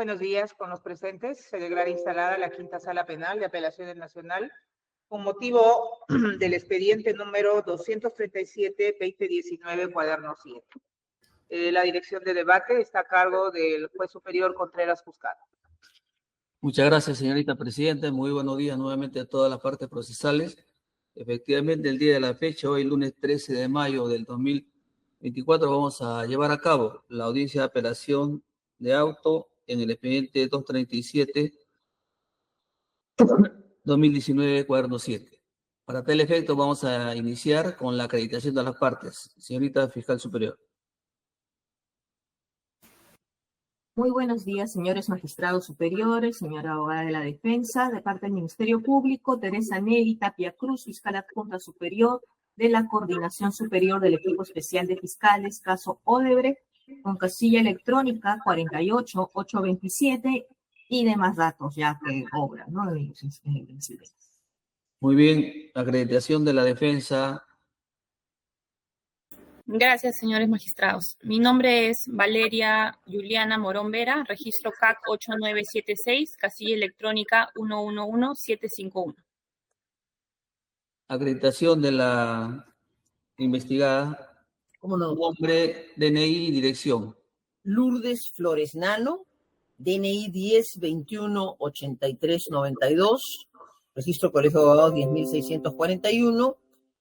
Buenos días con los presentes. Se declara instalada la quinta sala penal de apelaciones nacional con motivo del expediente número 237-2019, cuaderno 7. La dirección de debate está a cargo del juez superior Contreras Juzgado. Muchas gracias, señorita Presidenta. Muy buenos días nuevamente a todas las partes procesales. Efectivamente, el día de la fecha, hoy lunes 13 de mayo del 2024, vamos a llevar a cabo la audiencia de apelación de auto en el expediente 237-2019, cuaderno 7. Para tal efecto, vamos a iniciar con la acreditación de las partes. Señorita Fiscal Superior. Muy buenos días, señores magistrados superiores, señora abogada de la defensa, de parte del Ministerio Público, Teresa Neri Tapia Cruz, fiscal adjunta superior de la Coordinación Superior del Equipo Especial de Fiscales, caso Odebrecht, con casilla electrónica 48827 y demás datos ya que obran, ¿no? Muy bien, acreditación de la defensa. Gracias, señores magistrados. Mi nombre es Valeria Juliana Morón Vera, registro CAC 8976, casilla electrónica 111751. Acreditación de la investigada. ¿Cómo no? Nombre, DNI y dirección. Lourdes Flores Nano, DNI 10218392, registro Colegio de Abogados 10641,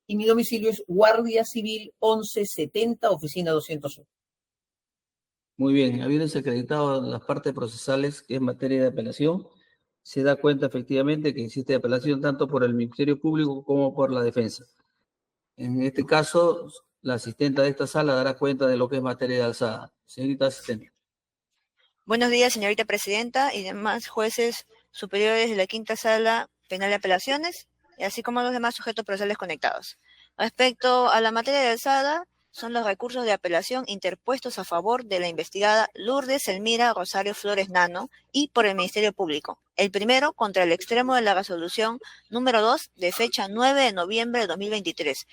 y mi domicilio es Guardia Civil 1170, oficina 201. Muy bien, habiéndose acreditado las partes procesales, que es materia de apelación, se da cuenta efectivamente que existe apelación tanto por el Ministerio Público como por la defensa. En este caso, la asistente de esta sala dará cuenta de lo que es materia de alzada. Señorita asistente. Buenos días, señorita presidenta y demás jueces superiores de la quinta sala penal de apelaciones, y así como los demás sujetos procesales conectados. Respecto a la materia de alzada, son los recursos de apelación interpuestos a favor de la investigada Lourdes Elmira Rosario Flores Nano y por el Ministerio Público. El primero contra el extremo de la resolución número 2 de fecha 9 de noviembre de 2023,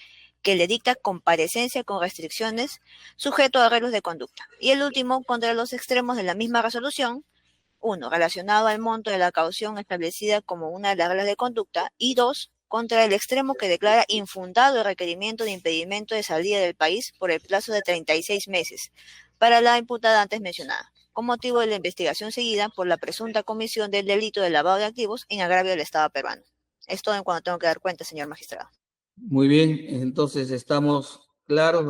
que le dicta comparecencia con restricciones sujeto a arreglos de conducta. Y el último contra los extremos de la misma resolución, 1, relacionado al monto de la caución establecida como una de las reglas de conducta, y 2, contra el extremo que declara infundado el requerimiento de impedimento de salida del país por el plazo de 36 meses para la imputada antes mencionada, con motivo de la investigación seguida por la presunta comisión del delito de lavado de activos en agravio del Estado peruano. Es todo en cuanto tengo que dar cuenta, señor magistrado. Muy bien, entonces estamos claros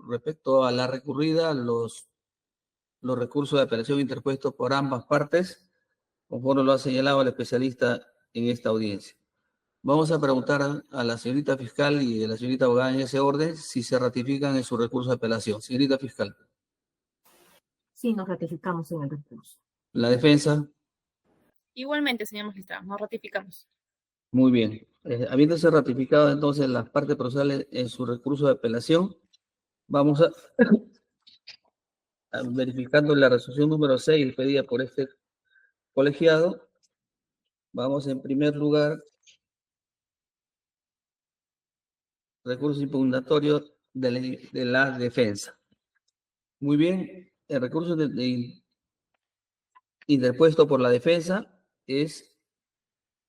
respecto a la recurrida, los recursos de apelación interpuestos por ambas partes, conforme lo ha señalado el especialista en esta audiencia. Vamos a preguntar a la señorita fiscal y a la señorita abogada en ese orden si se ratifican en su recurso de apelación. Señorita fiscal. Sí, nos ratificamos en el recurso. La defensa. Igualmente, señor magistrado, nos ratificamos. Muy bien. Habiéndose ratificado entonces las partes procesales en su recurso de apelación, vamos a verificando la resolución número 6 pedida por este colegiado. Vamos en primer lugar, recurso impugnatorio de la defensa. Muy bien, el recurso interpuesto por la defensa es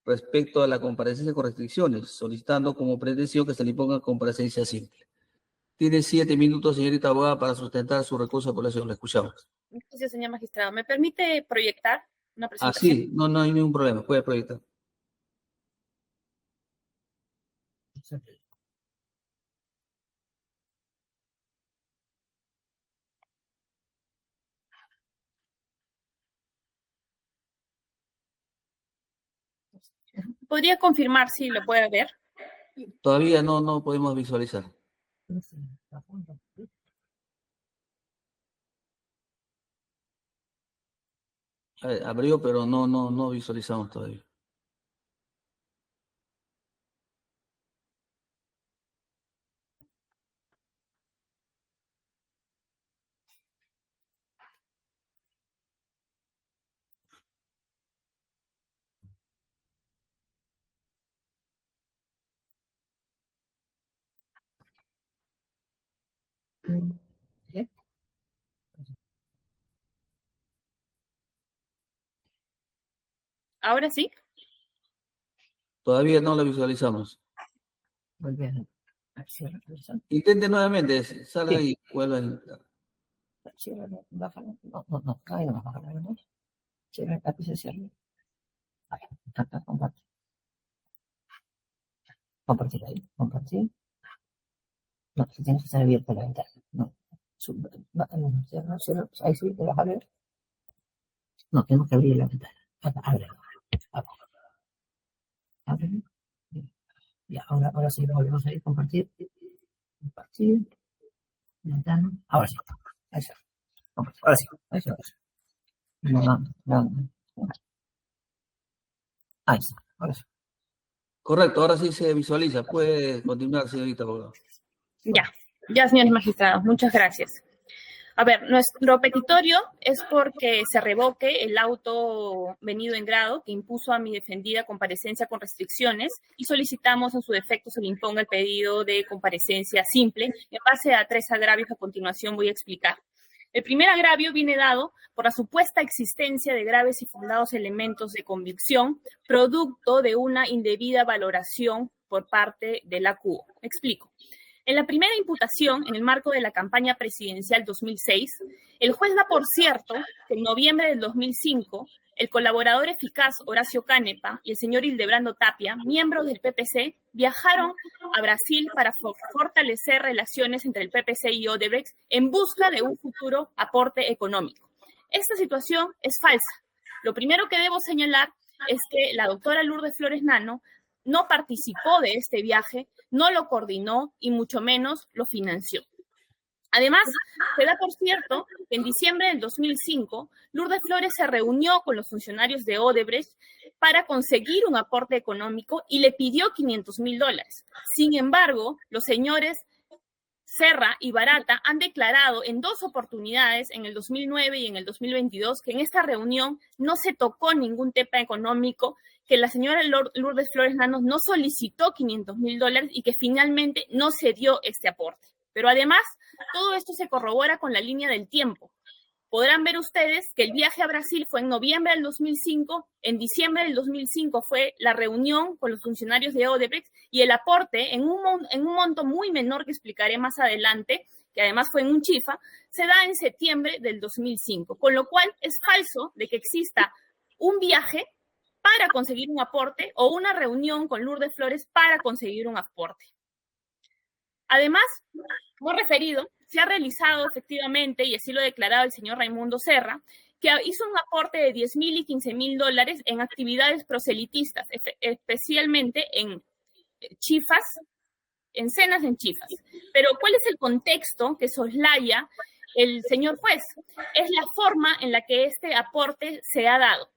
respecto a la comparecencia con restricciones, solicitando como pretensión que se le imponga comparecencia simple. Tiene 7 minutos, señorita abogada, para sustentar su recurso de apelación. La escuchamos. Gracias, señor magistrado. ¿Me permite proyectar una presentación? Sí, no hay ningún problema, puede proyectar. ¿Podría confirmar si lo puede ver? Todavía no podemos visualizar. Abrió, pero no visualizamos todavía. ¿Ahora sí? Todavía no la visualizamos. Vuelve a cierra, Intente nuevamente, salga y vuelva a entrar. cierra, bájalo. No, ahí no bájalo, ¿no? Cierra, aquí se cierra. Ahí, acá, comparte. Compartir ahí, compartir. No, si tienes que estar abierta la ventana. No. Cierra, ahí sí, te vas a ver. No, tenemos que abrir la ventana. Acá, ábrelo. Ábrelo. Ya, ahora sí, volvemos a ir, compartir. Compartir. Ventana. Ahora sí. Ahí está. Ahora sí. Ahí está. No. Ahí está. Ahora sí. Correcto, ahora sí se visualiza. Puede continuar, señorita abogada. Ya, señores magistrados, muchas gracias. A ver, nuestro petitorio es porque se revoque el auto venido en grado que impuso a mi defendida comparecencia con restricciones y solicitamos en su defecto se le imponga el pedido de comparecencia simple en base a 3 agravios que a continuación voy a explicar. El primer agravio viene dado por la supuesta existencia de graves y fundados elementos de convicción producto de una indebida valoración por parte de la CUO. Me explico. En la primera imputación, en el marco de la campaña presidencial 2006, el juez da por cierto que en noviembre del 2005, el colaborador eficaz Horacio Canepa y el señor Hildebrando Tapia, miembros del PPC, viajaron a Brasil para fortalecer relaciones entre el PPC y Odebrecht en busca de un futuro aporte económico. Esta situación es falsa. Lo primero que debo señalar es que la doctora Lourdes Flores Nano no participó de este viaje, no lo coordinó y mucho menos lo financió. Además, se da por cierto que en diciembre del 2005, Lourdes Flores se reunió con los funcionarios de Odebrecht para conseguir un aporte económico y le pidió $500,000. Sin embargo, los señores Serra y Barata han declarado en 2 oportunidades, en el 2009 y en el 2022, que en esta reunión no se tocó ningún tema económico, que la señora Lourdes Flores Nano no solicitó $500,000 y que finalmente no se dio este aporte. Pero además, todo esto se corrobora con la línea del tiempo. Podrán ver ustedes que el viaje a Brasil fue en noviembre del 2005, en diciembre del 2005 fue la reunión con los funcionarios de Odebrecht y el aporte en un monto muy menor que explicaré más adelante, que además fue en un chifa, se da en septiembre del 2005, con lo cual es falso de que exista un viaje para conseguir un aporte o una reunión con Lourdes Flores para conseguir un aporte. Además, como referido, se ha realizado efectivamente, y así lo ha declarado el señor Raimundo Serra, que hizo un aporte de $10,000 y $15,000 en actividades proselitistas, especialmente en chifas, en cenas en chifas. Pero, ¿cuál es el contexto que soslaya el señor juez? Es la forma en la que este aporte se ha dado.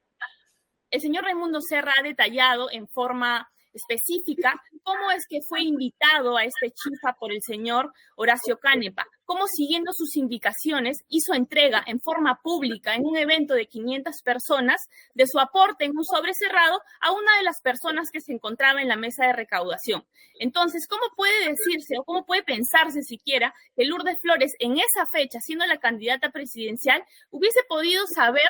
El señor Raimundo Serra ha detallado en forma específica cómo es que fue invitado a este chifa por el señor Horacio Canepa, cómo siguiendo sus indicaciones hizo entrega en forma pública en un evento de 500 personas de su aporte en un sobre cerrado a una de las personas que se encontraba en la mesa de recaudación. Entonces, ¿cómo puede decirse o cómo puede pensarse siquiera que Lourdes Flores en esa fecha, siendo la candidata presidencial, hubiese podido saber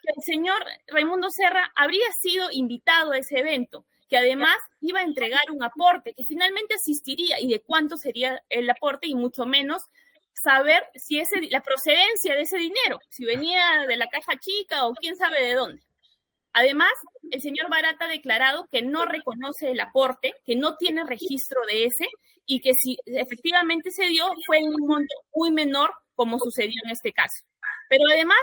que el señor Raimundo Serra habría sido invitado a ese evento, que además iba a entregar un aporte, que finalmente asistiría y de cuánto sería el aporte y mucho menos saber si la procedencia de ese dinero, si venía de la caja chica o quién sabe de dónde. Además, el señor Barata ha declarado que no reconoce el aporte, que no tiene registro de ese y que si efectivamente se dio fue en un monto muy menor como sucedió en este caso. Pero además,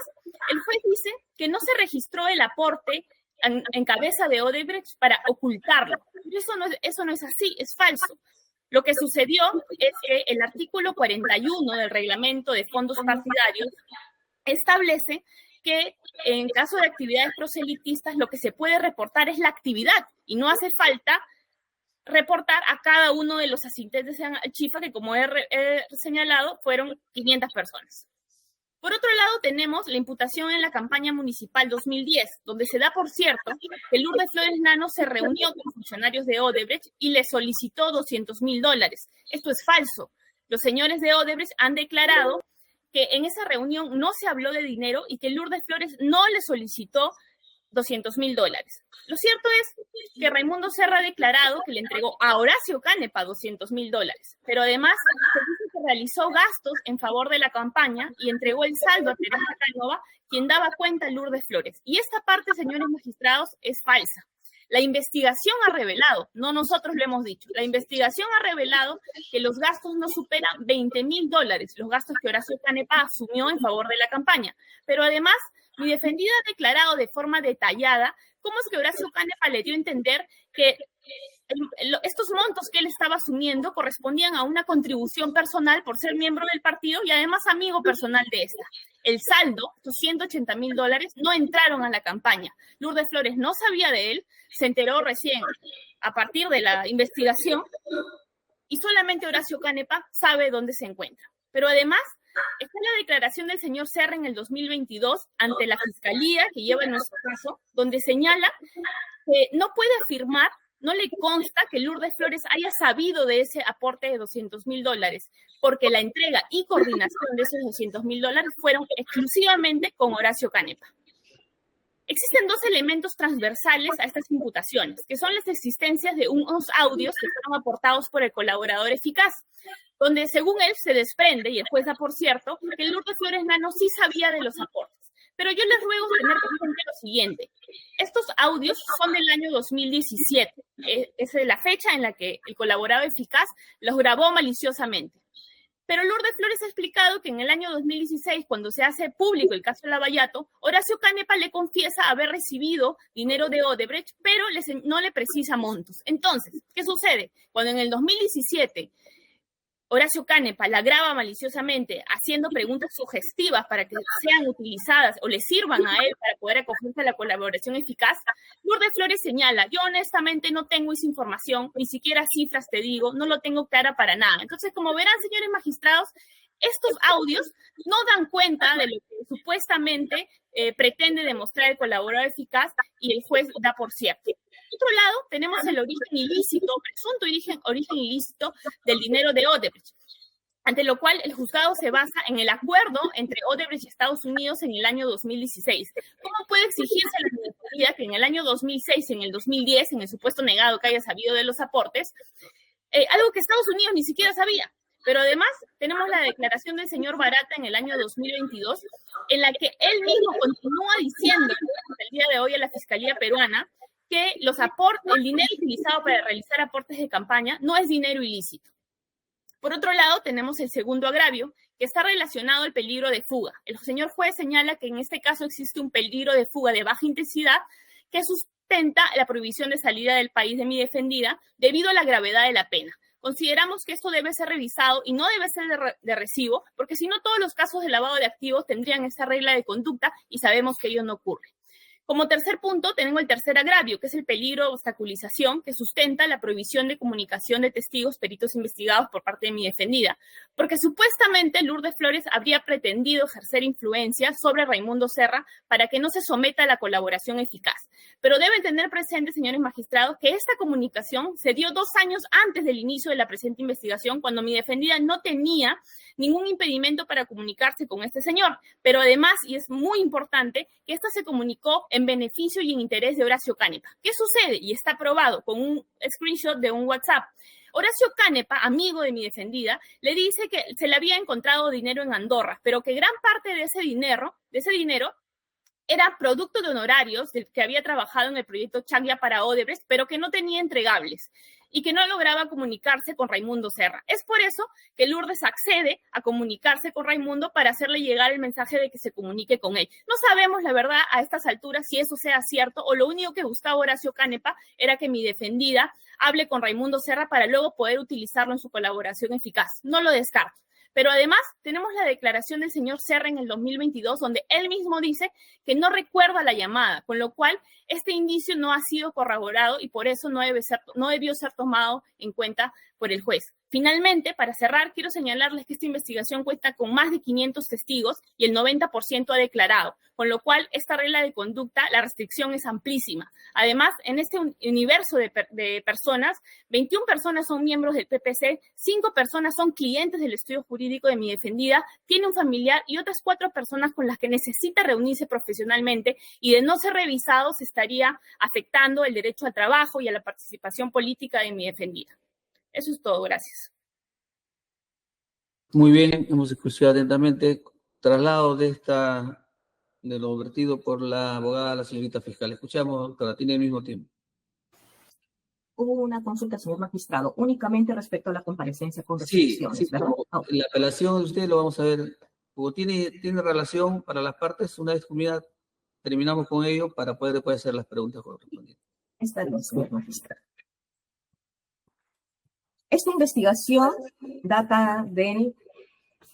el juez dice que no se registró el aporte en cabeza de Odebrecht para ocultarlo. Eso no es así, es falso. Lo que sucedió es que el artículo 41 del reglamento de fondos partidarios establece que en caso de actividades proselitistas lo que se puede reportar es la actividad y no hace falta reportar a cada uno de los asistentes al chifa, que como he señalado fueron 500 personas. Por otro lado, tenemos la imputación en la campaña municipal 2010, donde se da por cierto que Lourdes Flores Nano se reunió con funcionarios de Odebrecht y le solicitó $200,000. Esto es falso. Los señores de Odebrecht han declarado que en esa reunión no se habló de dinero y que Lourdes Flores no le solicitó $200.000. Lo cierto es que Raimundo Serra ha declarado que le entregó a Horacio Canepa $200.000, pero además se dice que realizó gastos en favor de la campaña y entregó el saldo a Teresa Canova, quien daba cuenta a Lourdes Flores. Y esta parte, señores magistrados, es falsa. La investigación ha revelado, no nosotros lo hemos dicho, la investigación ha revelado que los gastos no superan $20.000, los gastos que Horacio Canepa asumió en favor de la campaña. Pero además, mi defendida ha declarado de forma detallada cómo es que Horacio Canepa le dio a entender que estos montos que él estaba asumiendo correspondían a una contribución personal por ser miembro del partido y además amigo personal de esta. El saldo, estos $180.000, no entraron a la campaña. Lourdes Flores no sabía de él, se enteró recién a partir de la investigación y solamente Horacio Canepa sabe dónde se encuentra. Pero además, está la declaración del señor Serra en el 2022 ante la Fiscalía, que lleva en nuestro caso, donde señala que no puede afirmar, no le consta que Lourdes Flores haya sabido de ese aporte de $200.000, porque la entrega y coordinación de esos $200.000 fueron exclusivamente con Horacio Canepa. Existen dos elementos transversales a estas imputaciones, que son las existencias de unos audios que fueron aportados por el colaborador eficaz, donde según él se desprende, y el juez da por cierto, que Lourdes Flores Nano sí sabía de los aportes. Pero yo les ruego tener presente lo siguiente. Estos audios son del año 2017. Es la fecha en la que el colaborador eficaz los grabó maliciosamente. Pero Lourdes Flores ha explicado que en el año 2016, cuando se hace público el caso de Lavallato, Horacio Canepa le confiesa haber recibido dinero de Odebrecht, pero no le precisa montos. Entonces, ¿qué sucede? Cuando en el 2017 Horacio Canepa la graba maliciosamente haciendo preguntas sugestivas para que sean utilizadas o le sirvan a él para poder acogerse a la colaboración eficaz, Lourdes Flores señala, yo honestamente no tengo esa información, ni siquiera cifras te digo, no lo tengo clara para nada. Entonces, como verán, señores magistrados, estos audios no dan cuenta de lo que supuestamente pretende demostrar el colaborador eficaz y el juez da por cierto. Por otro lado, tenemos el origen ilícito, presunto origen ilícito del dinero de Odebrecht, ante lo cual el juzgado se basa en el acuerdo entre Odebrecht y Estados Unidos en el año 2016. ¿Cómo puede exigirse a la Fiscalía que en el año 2006, en el 2010, en el supuesto negado que haya sabido de los aportes, algo que Estados Unidos ni siquiera sabía? Pero además tenemos la declaración del señor Barata en el año 2022, en la que él mismo continúa diciendo hasta el día de hoy a la Fiscalía peruana que el dinero utilizado para realizar aportes de campaña no es dinero ilícito. Por otro lado, tenemos el segundo agravio, que está relacionado al peligro de fuga. El señor juez señala que en este caso existe un peligro de fuga de baja intensidad que sustenta la prohibición de salida del país de mi defendida debido a la gravedad de la pena. Consideramos que esto debe ser revisado y no debe ser de recibo, porque si no todos los casos de lavado de activos tendrían esta regla de conducta y sabemos que ello no ocurre. Como tercer punto, tenemos el tercer agravio, que es el peligro de obstaculización que sustenta la prohibición de comunicación de testigos peritos investigados por parte de mi defendida, porque supuestamente Lourdes Flores habría pretendido ejercer influencia sobre Raimundo Serra para que no se someta a la colaboración eficaz. Pero deben tener presente, señores magistrados, que esta comunicación se dio 2 años antes del inicio de la presente investigación, cuando mi defendida no tenía ningún impedimento para comunicarse con este señor. Pero además, y es muy importante, que esta se comunicó en beneficio y en interés de Horacio Canepa. ¿Qué sucede? Y está probado con un screenshot de un WhatsApp. Horacio Canepa, amigo de mi defendida, le dice que se le había encontrado dinero en Andorra, pero que gran parte de ese dinero era producto de honorarios del que había trabajado en el proyecto Chaglia para Odebrecht, pero que no tenía entregables y que no lograba comunicarse con Raimundo Serra. Es por eso que Lourdes accede a comunicarse con Raimundo para hacerle llegar el mensaje de que se comunique con él. No sabemos, la verdad, a estas alturas si eso sea cierto o lo único que buscaba Horacio Canepa era que mi defendida hable con Raimundo Serra para luego poder utilizarlo en su colaboración eficaz. No lo descarto. Pero además tenemos la declaración del señor Serra en el 2022, donde él mismo dice que no recuerda la llamada, con lo cual este indicio no ha sido corroborado y por eso no debió ser tomado en cuenta por el juez. Finalmente, para cerrar, quiero señalarles que esta investigación cuenta con más de 500 testigos y el 90% ha declarado, con lo cual esta regla de conducta, la restricción es amplísima. Además, en este universo de personas, 21 personas son miembros del PPC, 5 personas son clientes del estudio jurídico de mi defendida, tiene un familiar y otras 4 personas con las que necesita reunirse profesionalmente, y de no ser revisados estaría afectando el derecho al trabajo y a la participación política de mi defendida. Eso es todo, gracias. Muy bien, hemos escuchado atentamente. Traslado de lo vertido por la abogada, la señorita fiscal. Escuchamos, doctora, tiene el mismo tiempo. Hubo una consulta, señor magistrado, únicamente respecto a la comparecencia con Sí, restricciones, ¿verdad? la apelación de usted lo vamos a ver, o tiene relación para las partes. Una vez terminamos con ello para poder después hacer las preguntas correspondientes. Está bien, señor magistrado. Esta investigación data del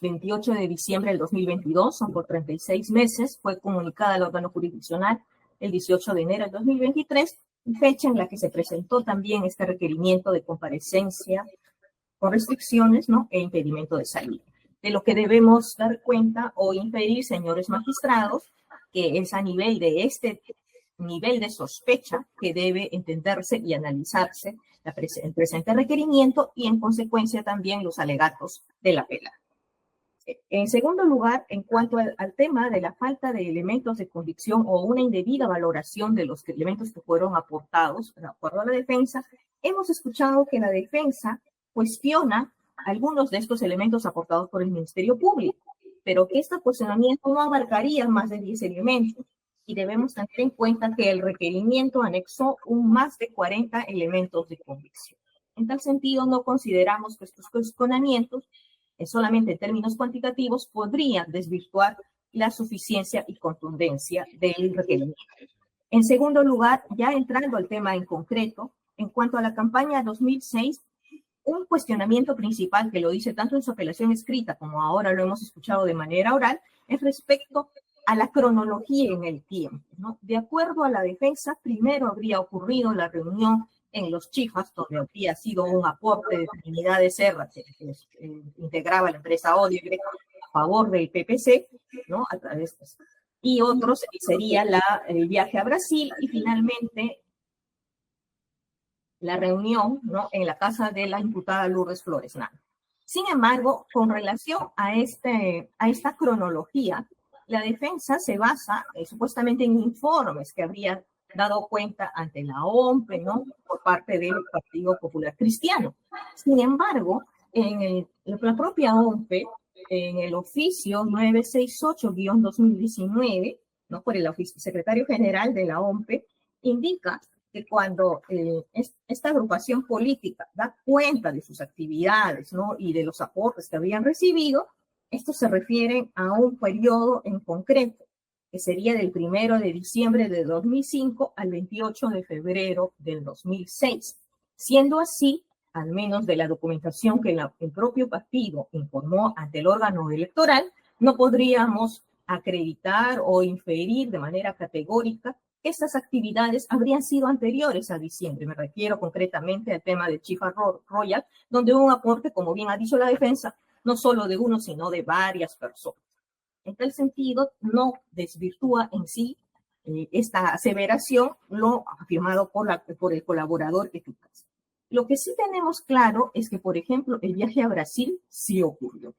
28 de diciembre del 2022, son por 36 meses, fue comunicada al órgano jurisdiccional el 18 de enero del 2023, fecha en la que se presentó también este requerimiento de comparecencia con restricciones, ¿no?, e impedimento de salida. De lo que debemos dar cuenta o inferir, señores magistrados, que es a nivel de este nivel de sospecha que debe entenderse y analizarse el presente requerimiento y, en consecuencia, también los alegatos de la apelante. En segundo lugar, en cuanto al tema de la falta de elementos de convicción o una indebida valoración de los elementos que fueron aportados de acuerdo a la defensa, hemos escuchado que la defensa cuestiona algunos de estos elementos aportados por el Ministerio Público, pero que este cuestionamiento no abarcaría más de 10 elementos. Y debemos tener en cuenta que el requerimiento anexó más de 40 elementos de convicción. En tal sentido, no consideramos que estos cuestionamientos, solamente en términos cuantitativos, podrían desvirtuar la suficiencia y contundencia del requerimiento. En segundo lugar, ya entrando al tema en concreto, en cuanto a la campaña 2006, un cuestionamiento principal que lo dice tanto en su apelación escrita como ahora lo hemos escuchado de manera oral, es respecto a la cronología en el tiempo, ¿no? De acuerdo a la defensa, primero habría ocurrido la reunión en Los Chifas, donde habría sido un aporte de Trinidad de Serra, que integraba la empresa Odebrecht a favor del PPC, ¿no?, a través de eso. Y otros sería el viaje a Brasil y finalmente la reunión, ¿no?, en la casa de la imputada Lourdes Flores Nano. Sin embargo, con relación a esta cronología, la defensa se basa supuestamente en informes que habría dado cuenta ante la OMPE, ¿no?, por parte del Partido Popular Cristiano. Sin embargo, en la propia OMPE, en el oficio 968-2019, ¿no?, por el secretario general de la OMPE, indica que cuando esta agrupación política da cuenta de sus actividades, ¿no?, y de los aportes que habían recibido, estos se refieren a un periodo en concreto, que sería del 1 de diciembre de 2005 al 28 de febrero del 2006. Siendo así, al menos de la documentación que el propio partido informó ante el órgano electoral, no podríamos acreditar o inferir de manera categórica que estas actividades habrían sido anteriores a diciembre. Me refiero concretamente al tema del Chifa Royal, donde hubo un aporte, como bien ha dicho la defensa, no solo de uno, sino de varias personas. En tal sentido, no desvirtúa en sí esta aseveración lo afirmado por el colaborador eficaz. Lo que sí tenemos claro es que, por ejemplo, el viaje a Brasil sí ocurrió.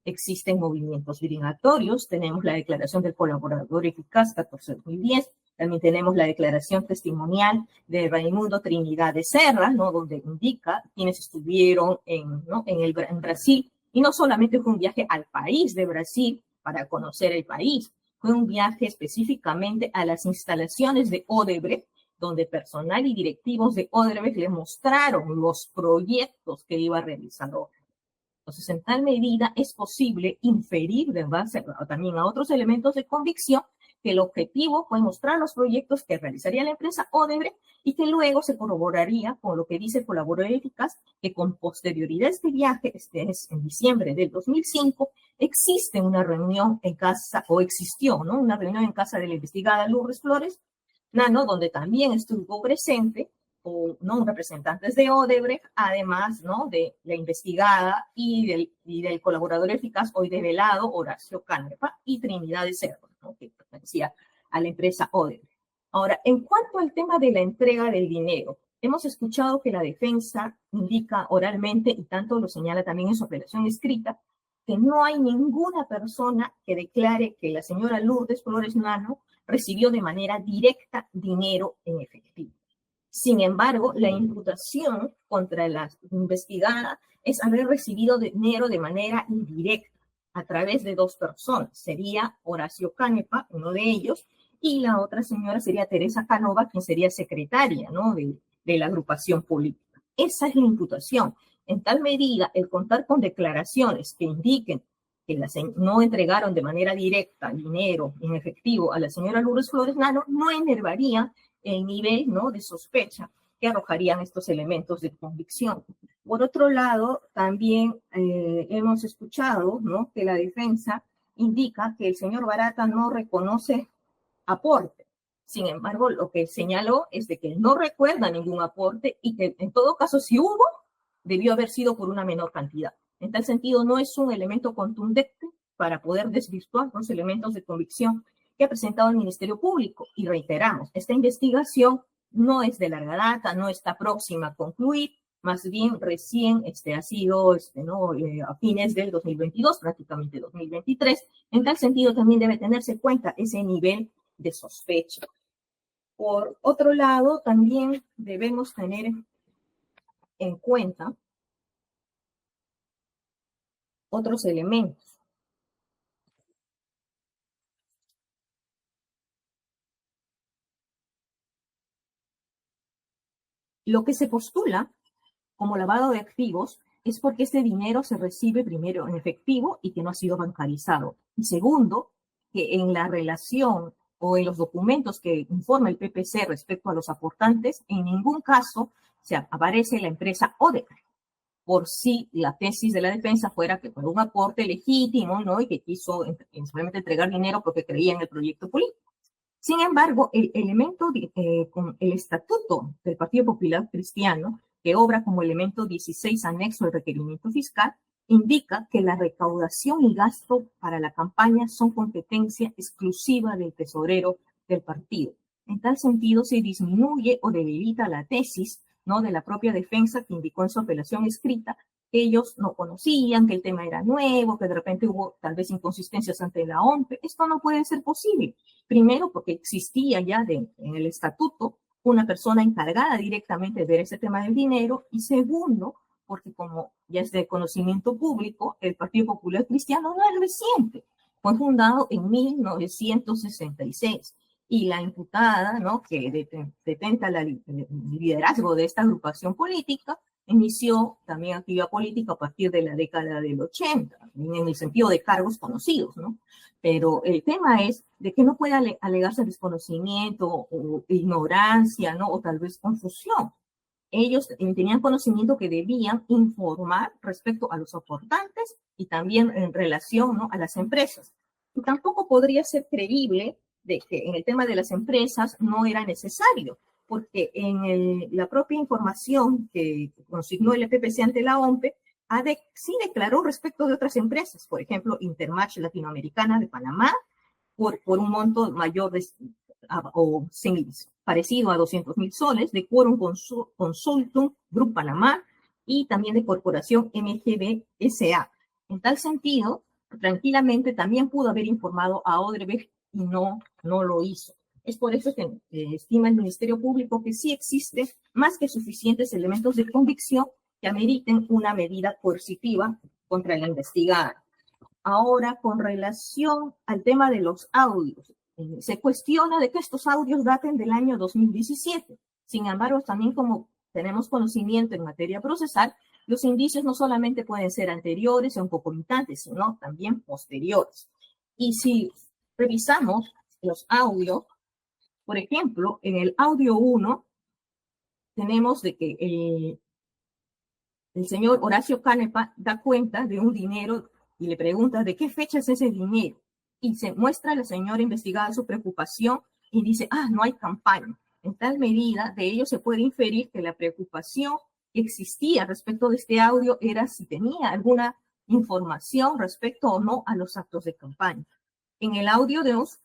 Existen movimientos migratorios, tenemos la declaración del colaborador eficaz 14-2010, también tenemos la declaración testimonial de Raimundo Trinidad de Serra, ¿no?, donde indica quienes estuvieron en Brasil. Y no solamente fue un viaje al país de Brasil para conocer el país, fue un viaje específicamente a las instalaciones de Odebrecht, donde personal y directivos de Odebrecht le mostraron los proyectos que iba a realizar Odebrecht. Entonces, en tal medida es posible inferir, de base también a otros elementos de convicción, que el objetivo fue mostrar los proyectos que realizaría la empresa Odebrecht y que luego se corroboraría con lo que dice el colaborador eficaz, que con posterioridad a este viaje, en diciembre del 2005, existe una reunión en casa, o existió, ¿no?, una reunión en casa de la investigada Lourdes Flores Nano, donde también estuvo presente, ¿no?, representantes de Odebrecht, además, ¿no?, de la investigada y del colaborador eficaz hoy develado, Horacio Canepa, y Trinidad de Serra, ¿no?, que pertenecía a la empresa Odebrecht. Ahora, en cuanto al tema de la entrega del dinero, hemos escuchado que la defensa indica oralmente, y tanto lo señala también en su apelación escrita, que no hay ninguna persona que declare que la señora Lourdes Flores Nano recibió de manera directa dinero en efectivo. Sin embargo, la imputación contra la investigada es haber recibido dinero de manera indirecta a través de dos personas. Sería Horacio Canepa, uno de ellos, y la otra señora sería Teresa Canova, quien sería secretaria, ¿no?, de la agrupación política. Esa es la imputación. En tal medida, el contar con declaraciones que indiquen que no entregaron de manera directa dinero en efectivo a la señora Lourdes Flores Nano no enervaría el nivel, ¿no?, de sospecha que arrojarían estos elementos de convicción. Por otro lado, también hemos escuchado, ¿no?, que la defensa indica que el señor Barata no reconoce aporte. Sin embargo, lo que señaló es de que no recuerda ningún aporte y que en todo caso, si hubo, debió haber sido por una menor cantidad. En tal sentido, no es un elemento contundente para poder desvirtuar los elementos de convicción que ha presentado el Ministerio Público. Y reiteramos, esta investigación no es de larga data, no está próxima a concluir, más bien recién ha sido a fines del 2022, prácticamente 2023. En tal sentido, también debe tenerse en cuenta ese nivel de sospecha. Por otro lado, también debemos tener en cuenta otros elementos. Lo que se postula como lavado de activos es porque este dinero se recibe primero en efectivo y que no ha sido bancarizado. Y segundo, que en la relación o en los documentos que informa el PPC respecto a los aportantes, en ningún caso aparece la empresa Odebrecht, por si la tesis de la defensa fuera que fue un aporte legítimo, ¿no?, y que quiso simplemente entregar dinero porque creía en el proyecto político. Sin embargo, el elemento con el estatuto del Partido Popular Cristiano, que obra como elemento 16 anexo al requerimiento fiscal, indica que la recaudación y gasto para la campaña son competencia exclusiva del tesorero del partido. En tal sentido, se disminuye o debilita la tesis, ¿no?, de la propia defensa, que indicó en su apelación escrita que ellos no conocían, que el tema era nuevo, que de repente hubo tal vez inconsistencias ante la OMP. Esto no puede ser posible. Primero, porque existía ya en el estatuto una persona encargada directamente de ver ese tema del dinero, y segundo, porque como ya es de conocimiento público, el Partido Popular Cristiano no es reciente, fue fundado en 1966. Y la imputada, ¿no?, que detenta el liderazgo de esta agrupación política, inició también actividad política a partir de la década del 80, en el sentido de cargos conocidos, ¿no? Pero el tema es de que no puede alegarse desconocimiento o ignorancia, ¿no?, o tal vez confusión. Ellos tenían conocimiento que debían informar respecto a los aportantes y también en relación, ¿no?, a las empresas. Y tampoco podría ser creíble de que en el tema de las empresas no era necesario, porque en la propia información que consignó el PPC ante la OMP, sí declaró respecto de otras empresas, por ejemplo, Intermatch Latinoamericana de Panamá, por un monto mayor parecido a 200.000 soles, de Quorum Consultum Group Panamá y también de Corporación MGB S.A. En tal sentido, tranquilamente también pudo haber informado a Odebrecht y no lo hizo. Es por eso que estima el Ministerio Público que sí existe más que suficientes elementos de convicción que ameriten una medida coercitiva contra la investigada. Ahora, con relación al tema de los audios, se cuestiona de que estos audios daten del año 2017. Sin embargo, también como tenemos conocimiento en materia procesal, los indicios no solamente pueden ser anteriores o concomitantes, sino también posteriores. Y si revisamos los audios, por ejemplo, en el audio 1, tenemos de que el señor Horacio Canepa da cuenta de un dinero y le pregunta de qué fecha es ese dinero. Y se muestra a la señora investigada su preocupación y dice, no hay campaña. En tal medida, de ello se puede inferir que la preocupación que existía respecto de este audio era si tenía alguna información respecto o no a los actos de campaña. En el audio 2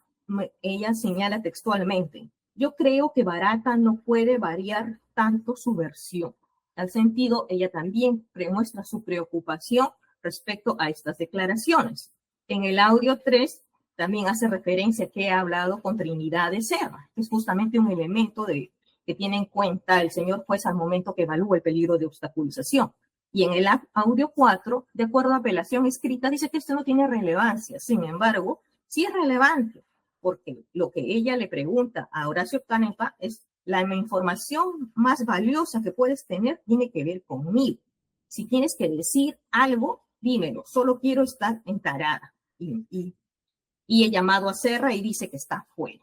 ella señala textualmente: yo creo que Barata no puede variar tanto su versión. En tal sentido, ella también muestra su preocupación respecto a estas declaraciones. En el audio 3 también hace referencia que ha hablado con Trinidad de Serra, que es justamente un elemento que tiene en cuenta el señor juez al momento que evalúa el peligro de obstaculización. Y en el audio 4, de acuerdo a apelación escrita, dice que esto no tiene relevancia. Sin embargo, sí es relevante, porque lo que ella le pregunta a Horacio Canepa es: la información más valiosa que puedes tener tiene que ver conmigo. Si tienes que decir algo, dímelo. Solo quiero estar encarada. Y he llamado a Serra y dice que está fuera.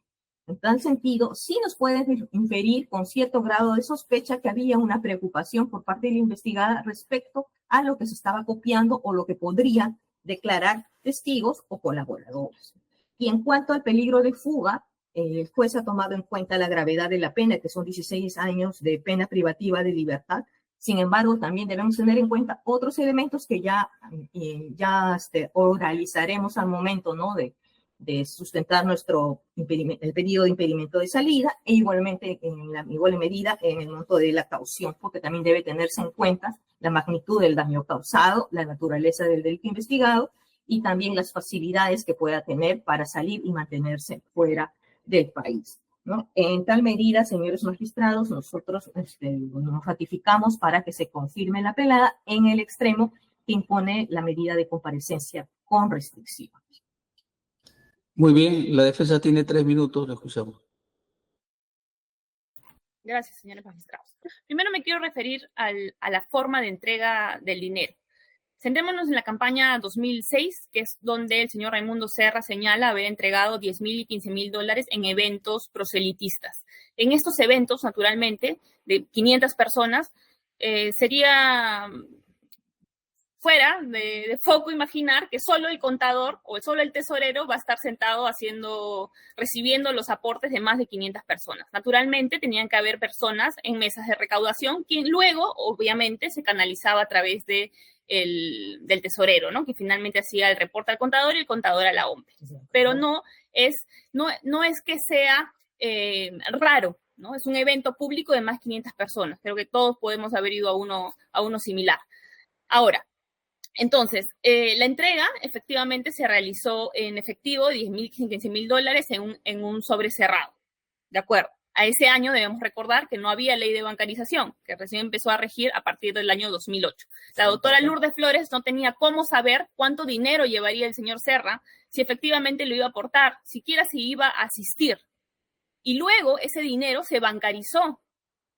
En tal sentido, sí nos pueden inferir con cierto grado de sospecha que había una preocupación por parte de la investigada respecto a lo que se estaba copiando o lo que podrían declarar testigos o colaboradores. Y en cuanto al peligro de fuga, el juez ha tomado en cuenta la gravedad de la pena, que son 16 años de pena privativa de libertad. Sin embargo, también debemos tener en cuenta otros elementos que ya oralizaremos al momento, ¿no?, de sustentar el pedido de impedimento de salida, e igualmente en la igual medida en el monto de la caución, porque también debe tenerse en cuenta la magnitud del daño causado, la naturaleza del delito investigado y también las facilidades que pueda tener para salir y mantenerse fuera del país, ¿no? En tal medida, señores magistrados, nosotros nos ratificamos para que se confirme la apelada en el extremo que impone la medida de comparecencia con restricción. Muy bien, la defensa tiene 3 minutos, le escuchamos. Gracias, señores magistrados. Primero me quiero referir a la forma de entrega del dinero. Centrémonos en la campaña 2006, que es donde el señor Raimundo Serra señala haber entregado $10,000 y $15,000 en eventos proselitistas. En estos eventos, naturalmente, de 500 personas, sería fuera de foco imaginar que solo el contador o solo el tesorero va a estar sentado recibiendo los aportes de más de 500 personas. Naturalmente, tenían que haber personas en mesas de recaudación, quien luego, obviamente, se canalizaba a través del tesorero, ¿no?, que finalmente hacía el reporte al contador y el contador a la OMP. Pero no es que sea raro, ¿no? Es un evento público de más de 500 personas. Creo que todos podemos haber ido a uno similar. Ahora, entonces, la entrega efectivamente se realizó en efectivo, $10,000 y $15,000 en un sobre cerrado. De acuerdo. A ese año debemos recordar que no había ley de bancarización, que recién empezó a regir a partir del año 2008. La doctora Lourdes Flores no tenía cómo saber cuánto dinero llevaría el señor Serra, si efectivamente lo iba a aportar, siquiera si iba a asistir. Y luego ese dinero se bancarizó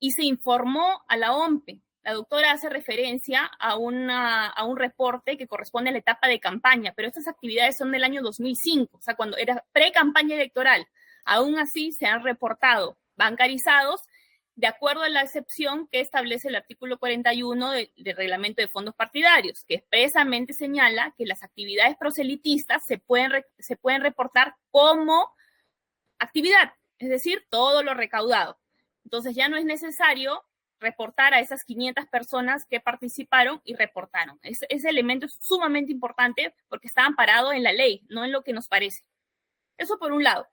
y se informó a la OMPE. La doctora hace referencia a un reporte que corresponde a la etapa de campaña, pero estas actividades son del año 2005, o sea, cuando era pre-campaña electoral. Aún así se han reportado bancarizados de acuerdo a la excepción que establece el artículo 41 del reglamento de fondos partidarios, que expresamente señala que las actividades proselitistas se pueden reportar como actividad, es decir, todo lo recaudado. Entonces ya no es necesario reportar a esas 500 personas que participaron y reportaron. Ese elemento es sumamente importante porque está amparado en la ley, no en lo que nos parece. Eso por un lado.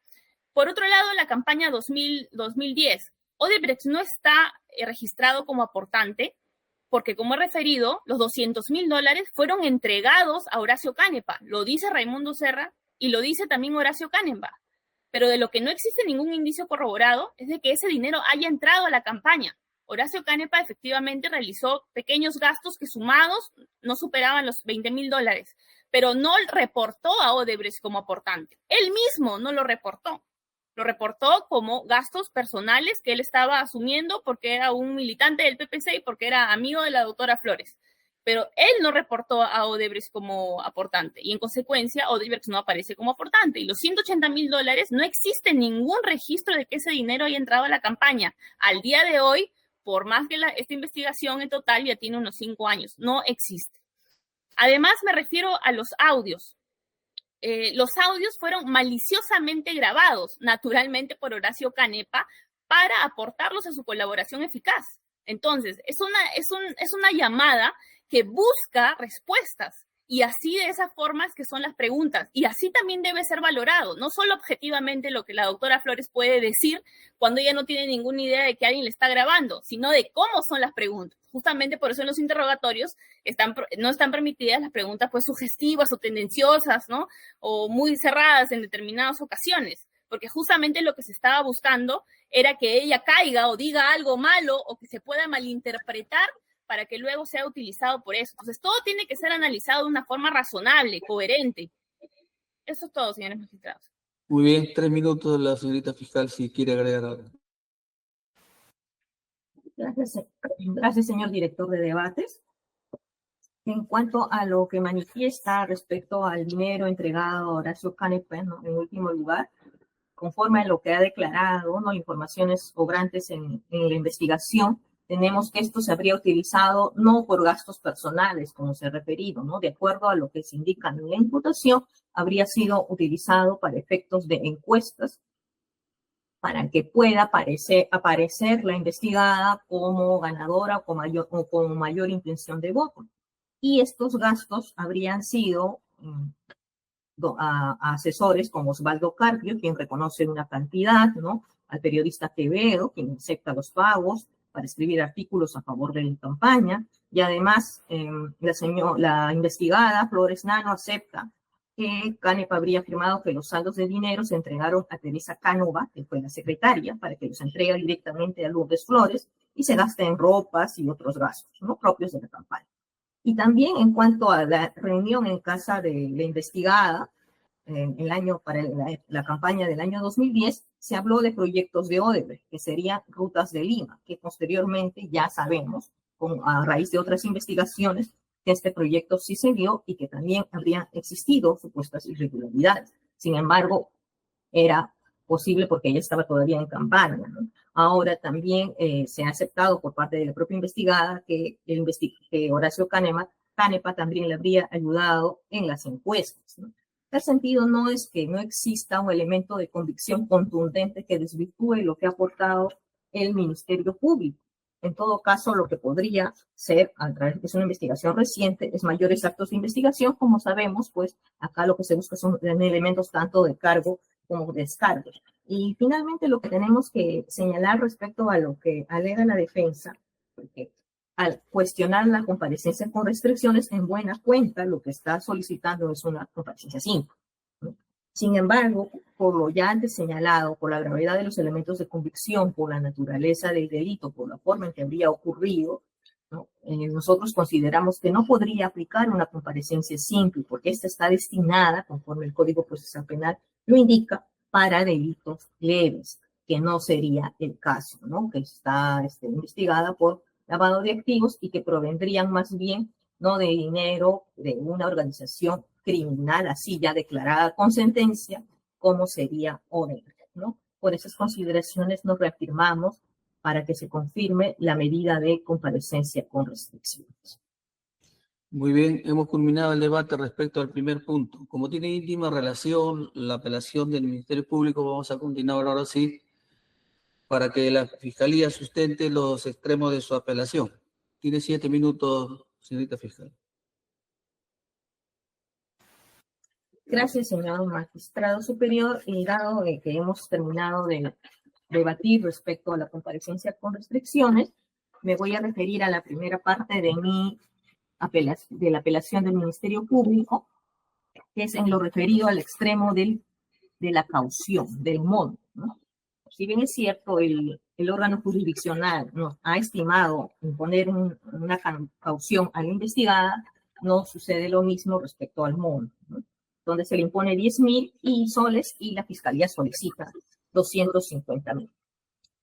Por otro lado, la campaña 2010, Odebrecht no está registrado como aportante porque, como he referido, los $200,000 fueron entregados a Horacio Canepa. Lo dice Raimundo Serra y lo dice también Horacio Canepa. Pero de lo que no existe ningún indicio corroborado es de que ese dinero haya entrado a la campaña. Horacio Canepa efectivamente realizó pequeños gastos que sumados no superaban los $20,000, pero no reportó a Odebrecht como aportante. Él mismo no lo reportó. Lo reportó como gastos personales que él estaba asumiendo porque era un militante del PPC y porque era amigo de la doctora Flores. Pero él no reportó a Odebrecht como aportante y en consecuencia Odebrecht no aparece como aportante. Y los $180,000 no existe ningún registro de que ese dinero haya entrado a la campaña. Al día de hoy, por más que esta investigación en total ya tiene unos 5 años, no existe. Además, me refiero a los audios. Los audios fueron maliciosamente grabados, naturalmente por Horacio Canepa, para aportarlos a su colaboración eficaz. Entonces, es una llamada que busca respuestas Y así de esas formas que son las preguntas. Y así también debe ser valorado, no solo objetivamente lo que la doctora Flores puede decir cuando ella no tiene ninguna idea de que alguien le está grabando, sino de cómo son las preguntas. Justamente por eso en los interrogatorios no están permitidas las preguntas pues sugestivas o tendenciosas, ¿no? O muy cerradas en determinadas ocasiones, porque justamente lo que se estaba buscando era que ella caiga o diga algo malo o que se pueda malinterpretar para que luego sea utilizado por eso. Entonces, todo tiene que ser analizado de una forma razonable, coherente. Eso es todo, señores magistrados. Muy bien, 3 minutos la señorita fiscal, si quiere agregar algo. Gracias, señor director de debates. En cuanto a lo que manifiesta respecto al dinero entregado a Horacio Canepa, ¿no?, en último lugar, conforme a lo que ha declarado, ¿no?, informaciones obrantes en la investigación, tenemos que esto se habría utilizado no por gastos personales, como se ha referido, ¿no? De acuerdo a lo que se indica en la imputación, habría sido utilizado para efectos de encuestas, para que pueda aparecer la investigada como ganadora o con mayor intención de voto. Y estos gastos habrían sido a asesores como Osvaldo Carpio, quien reconoce una cantidad, ¿no?, al periodista Quevedo, quien acepta los pagos para escribir artículos a favor de la campaña, y además la investigada Flores Nano acepta que Canepa habría afirmado que los saldos de dinero se entregaron a Teresa Cánova, que fue la secretaria, para que los entregue directamente a Lourdes Flores y se gaste en ropas y otros gastos, ¿no?, propios de la campaña. Y también en cuanto a la reunión en casa de la investigada, para la campaña del año 2010, se habló de proyectos de Odebrecht, que serían rutas de Lima, que posteriormente ya sabemos, a raíz de otras investigaciones, que este proyecto sí se dio y que también habrían existido supuestas irregularidades. Sin embargo, era posible porque ella estaba todavía en campaña, ¿no? Ahora también se ha aceptado por parte de la propia investigada que Horacio Canepa también le habría ayudado en las encuestas, ¿no? En tal sentido, no es que no exista un elemento de convicción contundente que desvirtúe lo que ha aportado el Ministerio Público. En todo caso, lo que podría ser, a través de una investigación reciente, es mayores actos de investigación. Como sabemos, pues acá lo que se busca son elementos tanto de cargo como de descargo. Y finalmente lo que tenemos que señalar respecto a lo que alega la defensa, porque al cuestionar la comparecencia con restricciones, en buena cuenta lo que está solicitando es una comparecencia simple, ¿no? Sin embargo, por lo ya antes señalado, por la gravedad de los elementos de convicción, por la naturaleza del delito, por la forma en que habría ocurrido, ¿no?, nosotros consideramos que no podría aplicar una comparecencia simple, porque esta está destinada, conforme el Código Procesal Penal lo indica, para delitos leves, que no sería el caso, ¿no?, que está investigada por lavado de activos y que provendrían más bien, no de dinero de una organización criminal así ya declarada con sentencia, como sería Odebrecht, ¿no? Por esas consideraciones nos reafirmamos para que se confirme la medida de comparecencia con restricciones. Muy bien, hemos culminado el debate respecto al primer punto. Como tiene íntima relación la apelación del Ministerio Público, vamos a continuar ahora sí para que la Fiscalía sustente los extremos de su apelación. Tiene 7 minutos, señorita fiscal. Gracias, señor magistrado superior. Y dado que hemos terminado de debatir respecto a la comparecencia con restricciones, me voy a referir a la primera parte de la apelación del Ministerio Público, que es en lo referido al extremo de la caución, del monto, ¿no? Si bien es cierto, el órgano jurisdiccional nos ha estimado imponer una caución a la investigada, no sucede lo mismo respecto al monto, ¿no?, donde se le impone 10.000 soles y la Fiscalía solicita 250.000.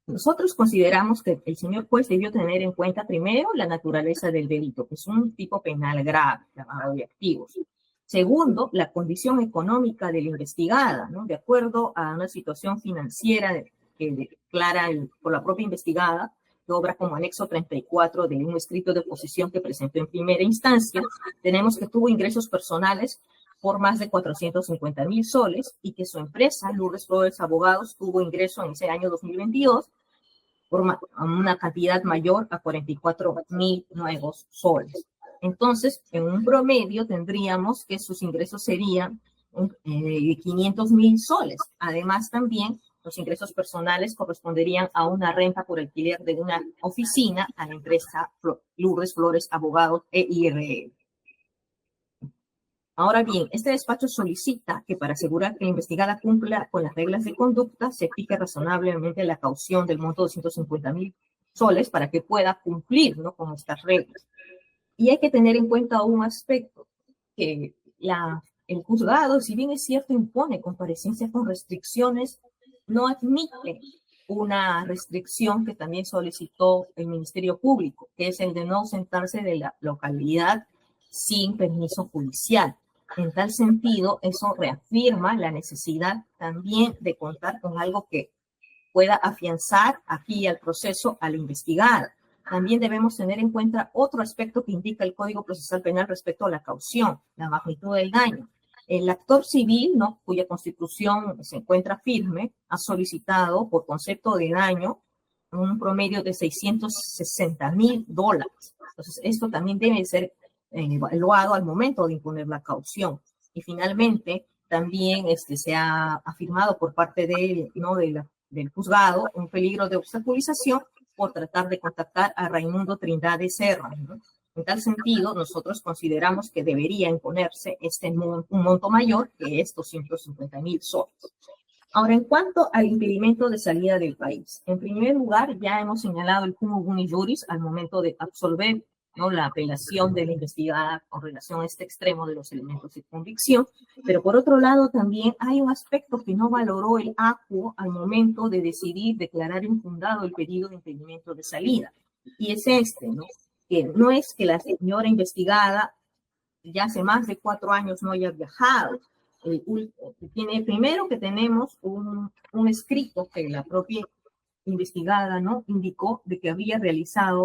Nosotros consideramos que el señor juez debió tener en cuenta primero la naturaleza del delito, que es un tipo penal grave, lavado de activos. Segundo, la condición económica de la investigada, ¿no?, de acuerdo a una situación financiera que declara por la propia investigada, que obra como anexo 34 de un escrito de oposición que presentó en primera instancia. Tenemos que tuvo ingresos personales por más de 450.000 soles y que su empresa, Lourdes Flores Abogados, tuvo ingreso en ese año 2022 por una cantidad mayor a 44.000 nuevos soles. Entonces, en un promedio tendríamos que sus ingresos serían 500.000 soles. Además, también los ingresos personales corresponderían a una renta por alquiler de una oficina a la empresa Lourdes Flores Abogados EIRL. Ahora bien, este despacho solicita que para asegurar que la investigada cumpla con las reglas de conducta, se fije razonablemente la caución del monto de 250.000 soles para que pueda cumplir, ¿no?, con estas reglas. Y hay que tener en cuenta un aspecto, que el juzgado, si bien es cierto, impone comparecencia con restricciones, no admite una restricción que también solicitó el Ministerio Público, que es el de no ausentarse de la localidad sin permiso judicial. En tal sentido, eso reafirma la necesidad también de contar con algo que pueda afianzar aquí al proceso a la investigada. También debemos tener en cuenta otro aspecto que indica el Código Procesal Penal respecto a la caución, la magnitud del daño. El actor civil, ¿no?, cuya constitución se encuentra firme, ha solicitado por concepto de daño un promedio de $660.000. Entonces, esto también debe ser evaluado al momento de imponer la caución. Y finalmente, también se ha afirmado por parte del juzgado un peligro de obstaculización por tratar de contactar a Raimundo Trindade Serra, ¿no? En tal sentido, nosotros consideramos que debería imponerse un monto mayor, que es 250.000 soles. Ahora, en cuanto al impedimento de salida del país, en primer lugar, ya hemos señalado el cum boni juris al momento de absolver, ¿no?, la apelación de la investigada con relación a este extremo de los elementos de convicción, pero por otro lado también hay un aspecto que no valoró el ACU al momento de decidir declarar infundado el pedido de impedimento de salida, y es ¿no?, que no es que la señora investigada ya hace más de 4 años no haya viajado. Primero que tenemos un escrito que la propia investigada, ¿no?, indicó de que había realizado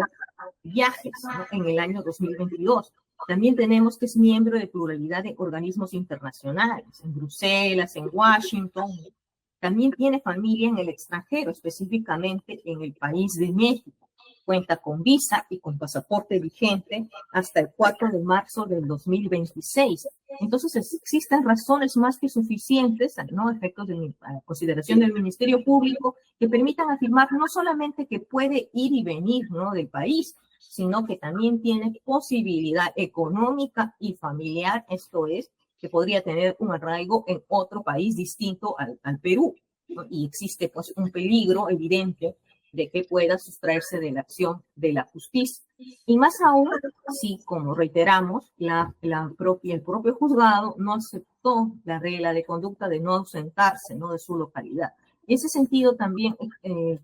viajes, ¿no?, en el año 2022. También tenemos que es miembro de pluralidad de organismos internacionales, en Bruselas, en Washington. También tiene familia en el extranjero, específicamente en el país de México. Cuenta con visa y con pasaporte vigente hasta el 4 de marzo del 2026. Entonces, existen razones más que suficientes, ¿no?, efectos de consideración del Ministerio Público, que permitan afirmar no solamente que puede ir y venir, ¿no?, del país, sino que también tiene posibilidad económica y familiar, esto es, que podría tener un arraigo en otro país distinto al Perú, ¿no? Y existe, pues, un peligro evidente de que pueda sustraerse de la acción de la justicia. Y más aún, si, como reiteramos, el propio juzgado no aceptó la regla de conducta de no ausentarse, ¿no?, de su localidad. En ese sentido, también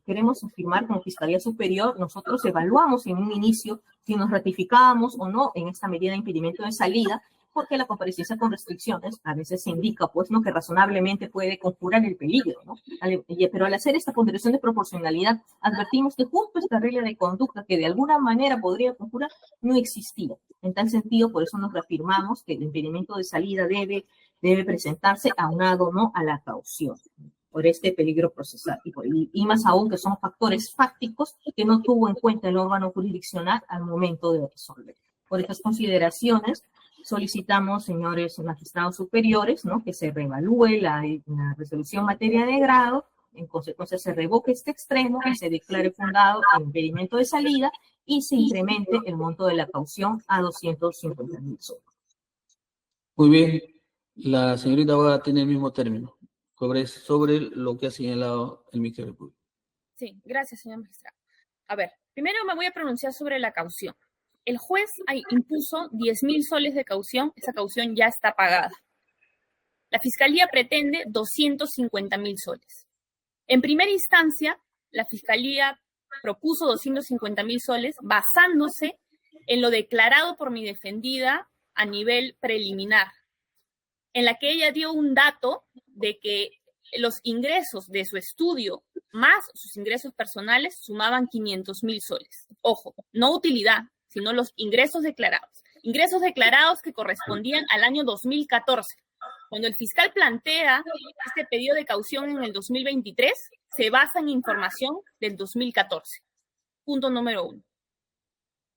queremos afirmar como Fiscalía Superior, nosotros evaluamos en un inicio si nos ratificábamos o no en esta medida de impedimento de salida, porque la comparecencia con restricciones a veces se indica, pues, ¿no?, que razonablemente puede conjurar el peligro, ¿no? Pero al hacer esta ponderación de proporcionalidad, advertimos que justo esta regla de conducta que de alguna manera podría conjurar no existía. En tal sentido, por eso nos reafirmamos que el impedimento de salida debe presentarse aunado, ¿no?, a la caución, por este peligro procesal. Y más aún que son factores fácticos que no tuvo en cuenta el órgano jurisdiccional al momento de resolver. Por estas consideraciones, solicitamos, señores magistrados superiores, ¿no?, que se reevalúe la resolución en materia de grado, en consecuencia se revoque este extremo, que se declare fundado el impedimento de salida y se incremente el monto de la caución a 250.000 soles. Muy bien, la señorita abogada tiene el mismo término sobre lo que ha señalado el Ministerio Público. Sí, gracias, señor magistrado. A ver, primero me voy a pronunciar sobre la caución. El juez impuso 10.000 soles de caución, esa caución ya está pagada. La Fiscalía pretende 250.000 soles. En primera instancia, la Fiscalía propuso 250.000 soles basándose en lo declarado por mi defendida a nivel preliminar, en la que ella dio un dato de que los ingresos de su estudio más sus ingresos personales sumaban 500.000 soles. Ojo, no utilidad, sino los ingresos declarados. Ingresos declarados que correspondían al año 2014. Cuando el fiscal plantea este pedido de caución en el 2023, se basa en información del 2014. Punto número 1.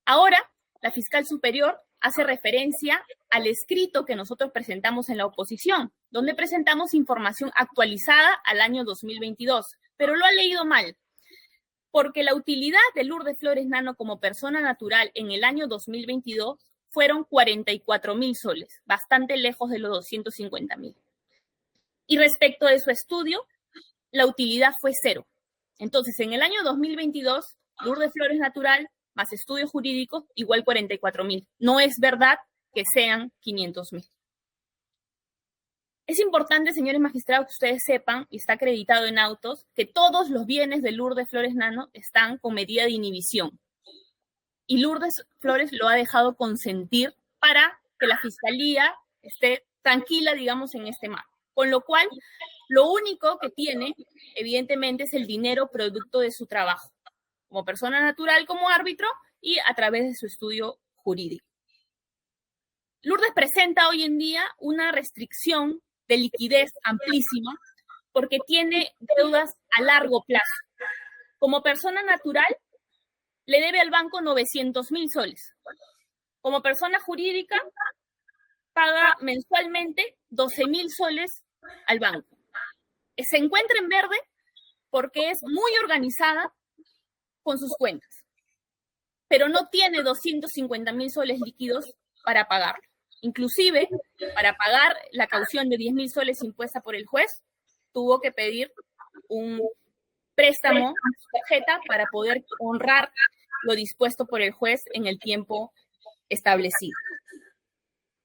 Ahora, la fiscal superior hace referencia al escrito que nosotros presentamos en la oposición, donde presentamos información actualizada al año 2022, pero lo ha leído mal, porque la utilidad de Lourdes Flores Nano como persona natural en el año 2022 fueron 44.000 soles, bastante lejos de los 250.000. Y respecto de su estudio, la utilidad fue 0. Entonces, en el año 2022, Lourdes Flores Natural más estudios jurídicos igual 44.000. No es verdad que sean 500.000. Es importante, señores magistrados, que ustedes sepan, y está acreditado en autos, que todos los bienes de Lourdes Flores Nano están con medida de inhibición. Y Lourdes Flores lo ha dejado consentir para que la Fiscalía esté tranquila, digamos, en este marco. Con lo cual, lo único que tiene, evidentemente, es el dinero producto de su trabajo, como persona natural, como árbitro, y a través de su estudio jurídico. Lourdes presenta hoy en día una restricción de liquidez amplísima porque tiene deudas a largo plazo. Como persona natural, le debe al banco 900.000 soles. Como persona jurídica, paga mensualmente 12.000 soles al banco. Se encuentra en verde porque es muy organizada con sus cuentas, pero no tiene 250.000 soles líquidos para pagarlo. Inclusive, para pagar la caución de 10.000 soles impuesta por el juez, tuvo que pedir un préstamo tarjeta para poder honrar lo dispuesto por el juez en el tiempo establecido.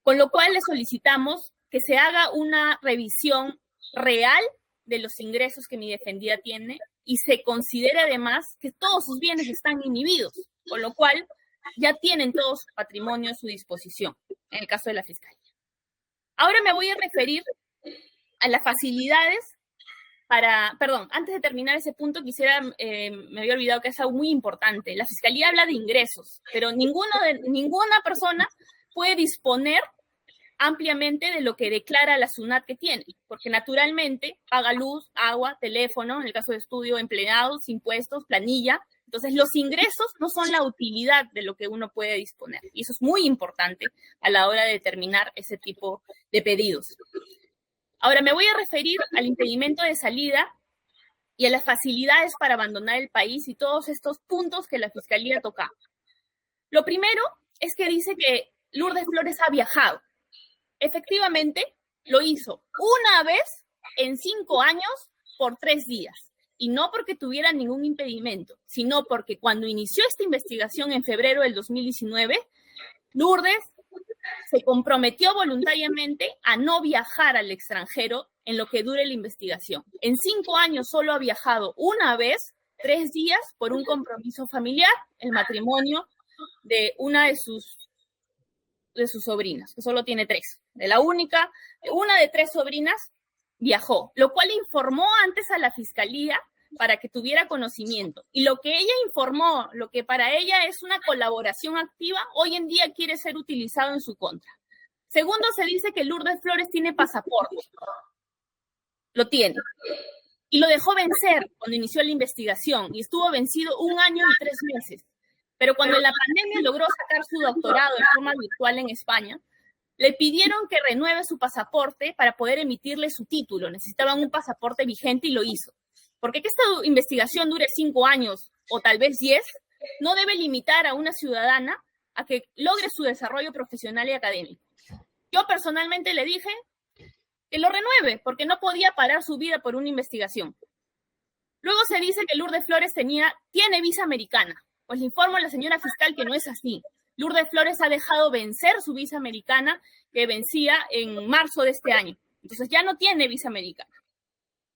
Con lo cual le solicitamos que se haga una revisión real de los ingresos que mi defendida tiene y se considere además que todos sus bienes están inhibidos, con lo cual ya tienen todo su patrimonio a su disposición, en el caso de la Fiscalía. Ahora me voy a referir a las facilidades antes de terminar ese punto, me había olvidado que es algo muy importante. La Fiscalía habla de ingresos, pero ninguna persona puede disponer ampliamente de lo que declara la SUNAT que tiene, porque naturalmente paga luz, agua, teléfono, en el caso de estudio, empleados, impuestos, planilla. Entonces, los ingresos no son la utilidad de lo que uno puede disponer, y eso es muy importante a la hora de determinar ese tipo de pedidos. Ahora, me voy a referir al impedimento de salida y a las facilidades para abandonar el país y todos estos puntos que la Fiscalía toca. Lo primero es que dice que Lourdes Flores ha viajado. Efectivamente, lo hizo una vez en 5 años por 3 días. Y no porque tuviera ningún impedimento, sino porque cuando inició esta investigación en febrero del 2019, Lourdes se comprometió voluntariamente a no viajar al extranjero en lo que dure la investigación. En 5 años solo ha viajado una vez, 3 días, por un compromiso familiar, el matrimonio de una de sus sobrinas, que solo tiene 3. Una de 3 sobrinas viajó, lo cual informó antes a la Fiscalía para que tuviera conocimiento. Y lo que ella informó, lo que para ella es una colaboración activa, hoy en día quiere ser utilizado en su contra. Segundo, se dice que Lourdes Flores tiene pasaporte. Lo tiene. Y lo dejó vencer cuando inició la investigación y estuvo vencido 1 año y 3 meses. Pero cuando en la pandemia logró sacar su doctorado de forma virtual en España, le pidieron que renueve su pasaporte para poder emitirle su título. Necesitaban un pasaporte vigente y lo hizo. Porque que esta investigación dure 5 años o tal vez 10, no debe limitar a una ciudadana a que logre su desarrollo profesional y académico. Yo personalmente le dije que lo renueve porque no podía parar su vida por una investigación. Luego se dice que Lourdes Flores tiene visa americana. Pues le informo a la señora fiscal que no es así. Lourdes Flores ha dejado vencer su visa americana que vencía en marzo de este año. Entonces ya no tiene visa americana.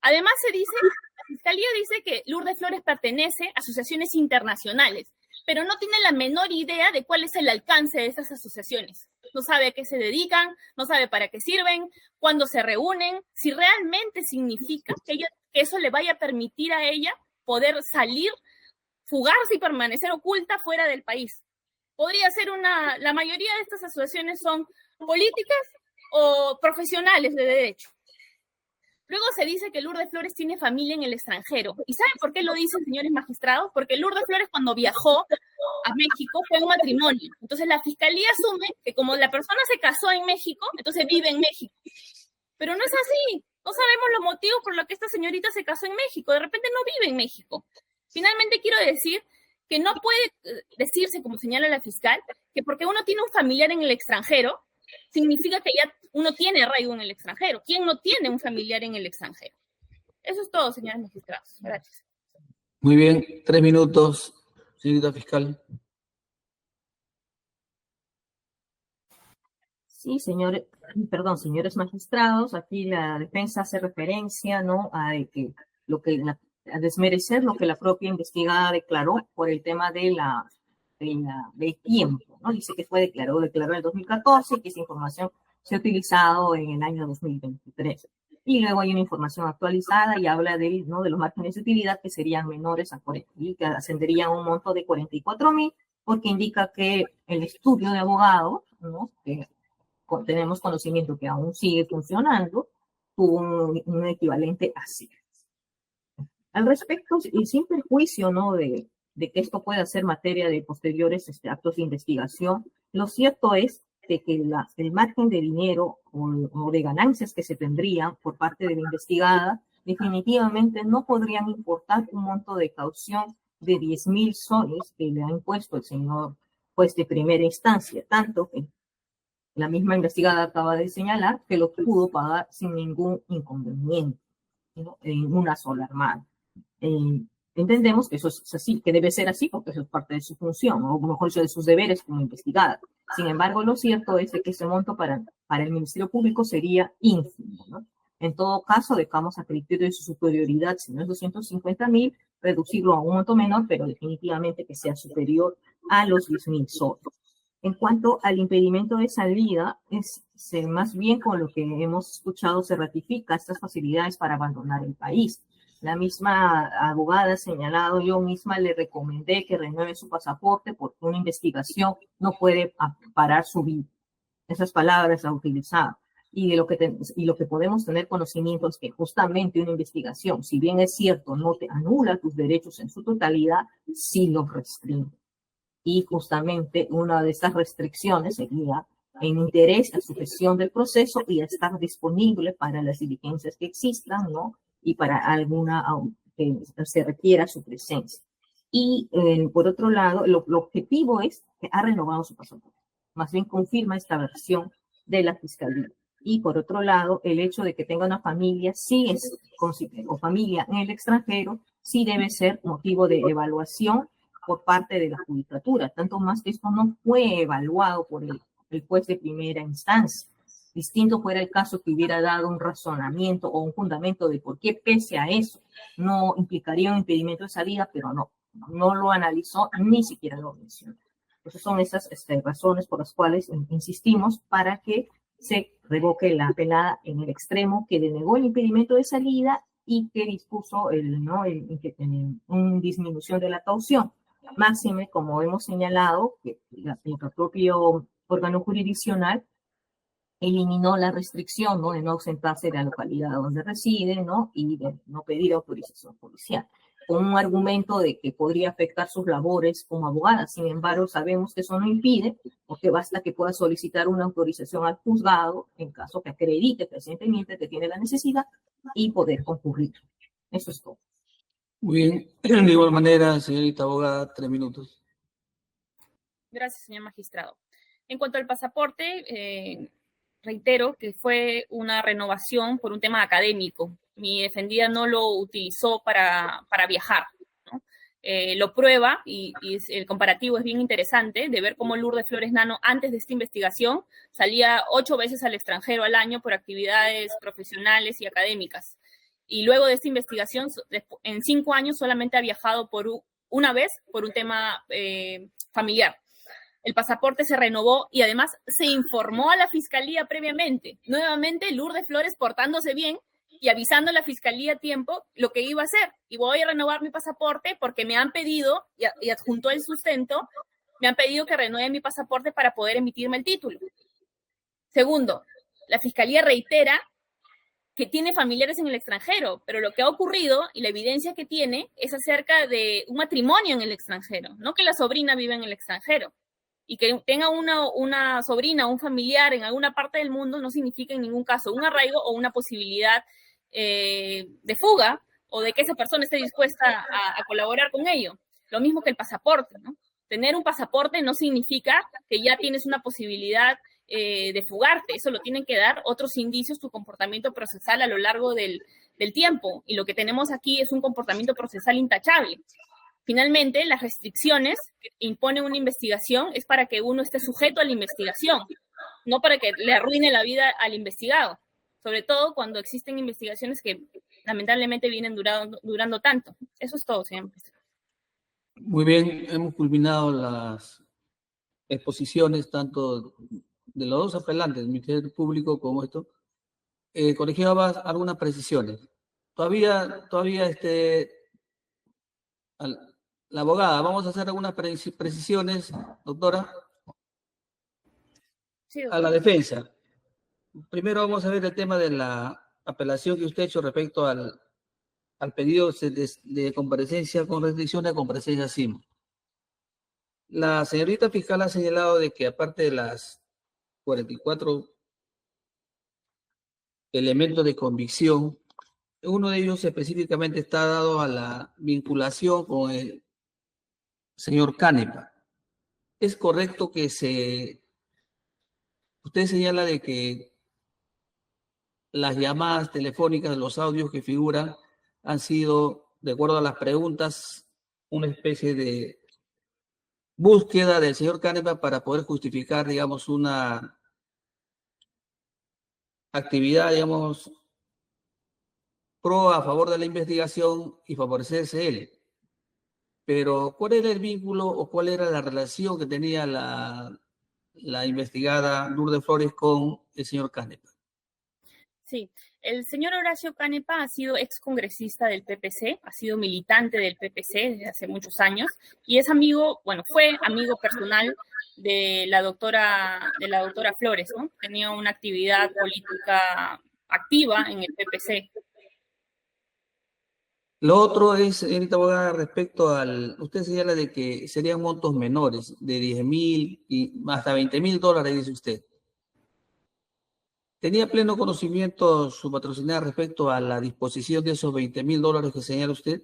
Además la Fiscalía dice que Lourdes Flores pertenece a asociaciones internacionales, pero no tiene la menor idea de cuál es el alcance de estas asociaciones. No sabe a qué se dedican, no sabe para qué sirven, cuándo se reúnen, si realmente significa que eso le vaya a permitir a ella poder salir, fugarse y permanecer oculta fuera del país. Podría ser la mayoría de estas asociaciones son políticas o profesionales de derecho. Luego se dice que Lourdes Flores tiene familia en el extranjero. ¿Y saben por qué lo dicen, señores magistrados? Porque Lourdes Flores, cuando viajó a México, fue un matrimonio. Entonces la fiscalía asume que como la persona se casó en México, entonces vive en México. Pero no es así. No sabemos los motivos por los que esta señorita se casó en México. De repente no vive en México. Finalmente quiero decir que no puede decirse, como señala la fiscal, que porque uno tiene un familiar en el extranjero, significa que ya uno tiene arraigo en el extranjero. ¿Quién no tiene un familiar en el extranjero? Eso es todo, señores magistrados. Gracias. Muy bien, 3 minutos, señorita fiscal. Sí, señores magistrados, aquí la defensa hace referencia, ¿no?, a a desmerecer lo que la propia investigada declaró por el tema del tiempo, ¿no? Dice que declaró en el 2014 y que esa información se ha utilizado en el año 2023. Y luego hay una información actualizada y habla de los márgenes de utilidad que serían menores a 40 y que ascenderían a un monto de 44.000, porque indica que el estudio de abogados, ¿no?, que tenemos conocimiento que aún sigue funcionando, tuvo un equivalente a 0. Al respecto, y sin perjuicio, ¿no?, de que esto pueda ser materia de posteriores actos de investigación, lo cierto es de que el margen de dinero o de ganancias que se tendrían por parte de la investigada definitivamente no podrían importar un monto de caución de 10.000 soles que le ha impuesto el señor juez de primera instancia, tanto que la misma investigada acaba de señalar que lo pudo pagar sin ningún inconveniente, ¿no?, en una sola armada. Entendemos que eso es así, que debe ser así porque eso es parte de su función, o mejor dicho, de sus deberes como investigada. Sin embargo, lo cierto es que ese monto para el Ministerio Público sería ínfimo, ¿no? En todo caso, dejamos a criterio de su superioridad, si no es 250.000, reducirlo a un monto menor, pero definitivamente que sea superior a los 10.000 soles. En cuanto al impedimento de salida, más bien con lo que hemos escuchado se ratifica estas facilidades para abandonar el país. La misma abogada ha señalado, yo misma le recomendé que renueve su pasaporte porque una investigación no puede parar su vida. Esas palabras ha utilizado. Y lo que podemos tener conocimiento es que justamente una investigación, si bien es cierto, no te anula tus derechos en su totalidad, sí los restringe. Y justamente una de estas restricciones sería en interés a su gestión del proceso y a estar disponible para las diligencias que existan, ¿no?, y para alguna que se requiera su presencia. Y por otro lado, lo objetivo es que ha renovado su pasaporte. Más bien confirma esta versión de la Fiscalía. Y por otro lado, el hecho de que tenga una familia, o familia en el extranjero, sí debe ser motivo de evaluación por parte de la judicatura, tanto más que esto no fue evaluado por el juez de primera instancia. Distinto fuera el caso que hubiera dado un razonamiento o un fundamento de por qué pese a eso no implicaría un impedimento de salida, pero no lo analizó, ni siquiera lo mencionó. Esas son esas razones por las cuales insistimos para que se revoque la apelada en el extremo que denegó el impedimento de salida y que dispuso una disminución de la caución. Máxime, como hemos señalado, que el propio órgano jurisdiccional eliminó la restricción, ¿no?, de no ausentarse de la localidad donde reside, ¿no?, y de no pedir autorización policial, con un argumento de que podría afectar sus labores como abogada. Sin embargo, sabemos que eso no impide, porque basta que pueda solicitar una autorización al juzgado en caso que acredite fehacientemente que tiene la necesidad y poder concurrir. Eso es todo. Muy bien, de igual manera, señorita abogada, 3 minutos. Gracias, señor magistrado. En cuanto al pasaporte, reitero que fue una renovación por un tema académico. Mi defendida no lo utilizó para viajar, ¿no? Lo prueba y el comparativo es bien interesante de ver cómo Lourdes Flores Nano, antes de esta investigación, salía 8 veces al extranjero al año por actividades profesionales y académicas. Y luego de esta investigación, en 5 años solamente ha viajado una vez por un tema familiar. El pasaporte se renovó y además se informó a la Fiscalía previamente. Nuevamente, Lourdes Flores portándose bien y avisando a la Fiscalía a tiempo lo que iba a hacer. Y voy a renovar mi pasaporte porque me han pedido, y adjuntó el sustento, me han pedido que renueve mi pasaporte para poder emitirme el título. Segundo, la Fiscalía reitera que tiene familiares en el extranjero, pero lo que ha ocurrido y la evidencia que tiene es acerca de un matrimonio en el extranjero, no que la sobrina vive en el extranjero. Y que tenga una sobrina o un familiar en alguna parte del mundo no significa en ningún caso un arraigo o una posibilidad de fuga o de que esa persona esté dispuesta a colaborar con ello. Lo mismo que el pasaporte, ¿no? Tener un pasaporte no significa que ya tienes una posibilidad de fugarte. Eso lo tienen que dar otros indicios, tu comportamiento procesal a lo largo del tiempo. Y lo que tenemos aquí es un comportamiento procesal intachable. Finalmente, las restricciones que impone una investigación es para que uno esté sujeto a la investigación, no para que le arruine la vida al investigado, sobre todo cuando existen investigaciones que lamentablemente vienen durando tanto. Eso es todo, señor presidente. Muy bien, hemos culminado las exposiciones tanto de los dos apelantes, del Ministerio Público como esto. Colegio Abas, algunas precisiones. Todavía la abogada, vamos a hacer algunas precisiones, doctora, Sí, a la defensa. Primero vamos a ver el tema de la apelación que usted ha hecho respecto al pedido de comparecencia con restricción a comparecencia SIM. La señorita fiscal ha señalado de que aparte de las 44 elementos de convicción, uno de ellos específicamente está dado a la vinculación con el señor Canepa. ¿Es correcto que usted señala de que las llamadas telefónicas, los audios que figuran han sido, de acuerdo a las preguntas, una especie de búsqueda del señor Canepa para poder justificar, digamos, una actividad, digamos, a favor de la investigación y favorecerse él? Pero, ¿cuál era el vínculo o cuál era la relación que tenía la investigada Lourdes Flores con el señor Canepa? Sí, el señor Horacio Canepa ha sido excongresista del PPC, ha sido militante del PPC desde hace muchos años y es amigo, bueno, fue amigo personal de la doctora Flores, ¿no? Tenía una actividad política activa en el PPC. Lo otro es, señorita abogada, respecto usted señala de que serían montos menores, de 10.000 y hasta $20.000, dice usted. ¿Tenía pleno conocimiento su patrocinada respecto a la disposición de esos $20.000 que señala usted?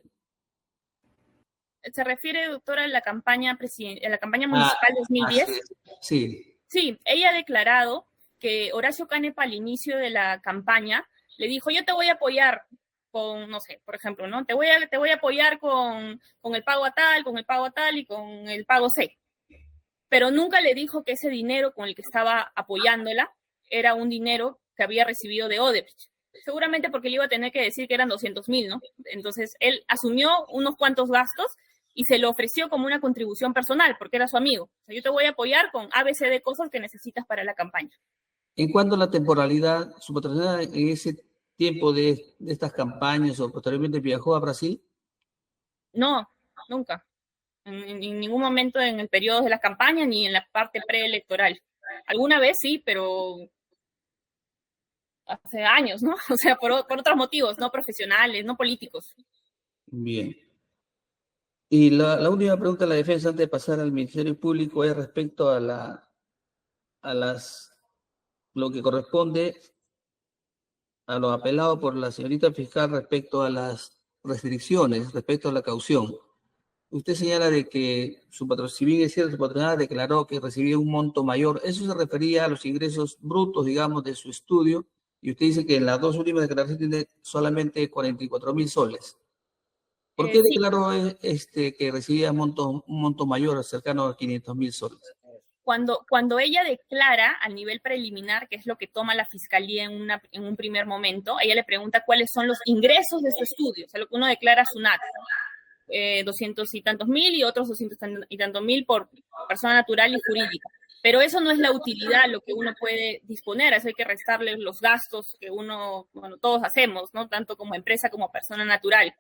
¿Se refiere, doctora, a la campaña municipal 2010? Sí. Sí, ella ha declarado que Horacio Canepa al inicio de la campaña le dijo, yo te voy a apoyar con, no sé, por ejemplo, ¿no? Te voy a apoyar con el pago a tal y con el pago C. Pero nunca le dijo que ese dinero con el que estaba apoyándola era un dinero que había recibido de Odebrecht. Seguramente porque le iba a tener que decir que eran 200.000, ¿no? Entonces, él asumió unos cuantos gastos y se lo ofreció como una contribución personal, porque era su amigo. O sea, yo te voy a apoyar con ABC de cosas que necesitas para la campaña. En cuanto a la temporalidad, ¿su patrocinada en ese tiempo de estas campañas o posteriormente viajó a Brasil? No, nunca. En ningún momento en el periodo de la campaña ni en la parte preelectoral. Alguna vez sí, pero hace años, ¿no? O sea, por otros motivos, no profesionales, no políticos. Bien. Y la última pregunta de la defensa antes de pasar al Ministerio Público es respecto a lo que corresponde a lo apelado por la señorita fiscal respecto a las restricciones, respecto a la caución. Usted señala de que si bien es cierto, su patrocinada declaró que recibía un monto mayor. Eso se refería a los ingresos brutos, digamos, de su estudio, y usted dice que en las dos últimas declaraciones tiene solamente 44.000 soles. ¿Por qué declaró que recibía un monto mayor, cercano a 500.000 soles? Cuando ella declara a nivel preliminar, que es lo que toma la fiscalía en un primer momento, ella le pregunta cuáles son los ingresos de su estudio, o sea, lo que uno declara SUNAT, 200 y tantos mil y otros 200 y tantos mil por persona natural y jurídica. Pero eso no es la utilidad, lo que uno puede disponer, eso hay que restarle los gastos que todos hacemos, ¿no? Tanto como empresa como persona natural.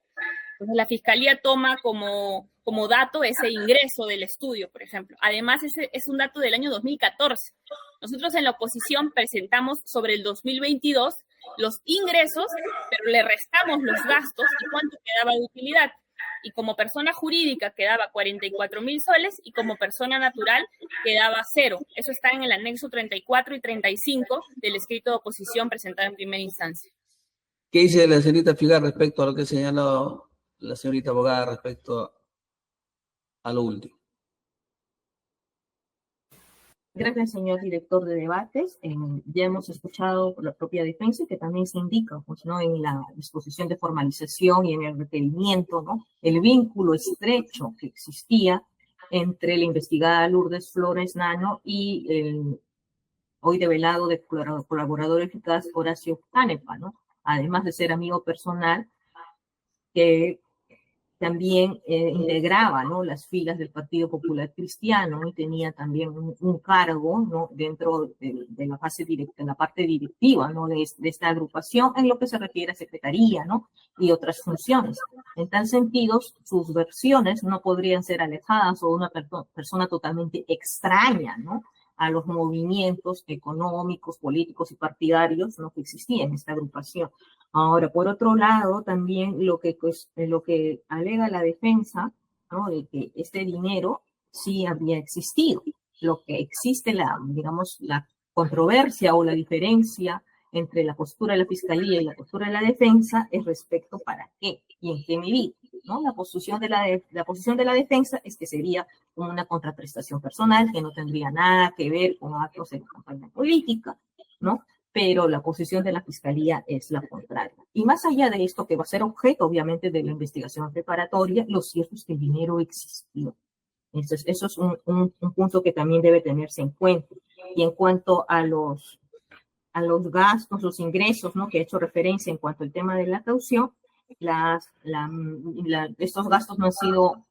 Entonces la fiscalía toma como dato ese ingreso del estudio, por ejemplo. Además, ese es un dato del año 2014. Nosotros en la oposición presentamos sobre el 2022 los ingresos, pero le restamos los gastos y cuánto quedaba de utilidad. Y como persona jurídica quedaba 44.000 soles y como persona natural quedaba 0. Eso está en el anexo 34 y 35 del escrito de oposición presentado en primera instancia. ¿Qué dice la señorita Figar respecto a lo que señaló la señorita abogada respecto a lo último? Gracias, señor director de debates. Ya hemos escuchado por la propia defensa que también se indica, pues, ¿no?, en la disposición de formalización y en el requerimiento, ¿no?, el vínculo estrecho que existía entre la investigada Lourdes Flores Nano y el hoy develado de colaborador eficaz Horacio Canepa, ¿no? Además de ser amigo personal, que también integraba, ¿no?, las filas del Partido Popular Cristiano y tenía también un cargo, ¿no?, dentro de la fase directa, en la parte directiva, ¿no?, de esta agrupación en lo que se refiere a secretaría, ¿no?, y otras funciones. En tal sentido, sus versiones no podrían ser alejadas o una persona totalmente extraña, ¿no?, a los movimientos económicos, políticos y partidarios, ¿no?, que existían en esta agrupación. Ahora, por otro lado, también lo que alega la defensa, ¿no?, de que este dinero sí había existido. Lo que existe, digamos, la controversia o la diferencia entre la postura de la Fiscalía y la postura de la defensa es respecto para qué y en qué medida, ¿no? La posición de la defensa es que sería como una contraprestación personal, que no tendría nada que ver con actos de campaña política, ¿no? Pero la posición de la Fiscalía es la contraria. Y más allá de esto, que va a ser objeto, obviamente, de la investigación preparatoria, lo cierto es que el dinero existió. Entonces, eso es un punto que también debe tenerse en cuenta. Y en cuanto a los gastos, los ingresos, ¿no?, que he hecho referencia en cuanto al tema de la caución, estos gastos no han sido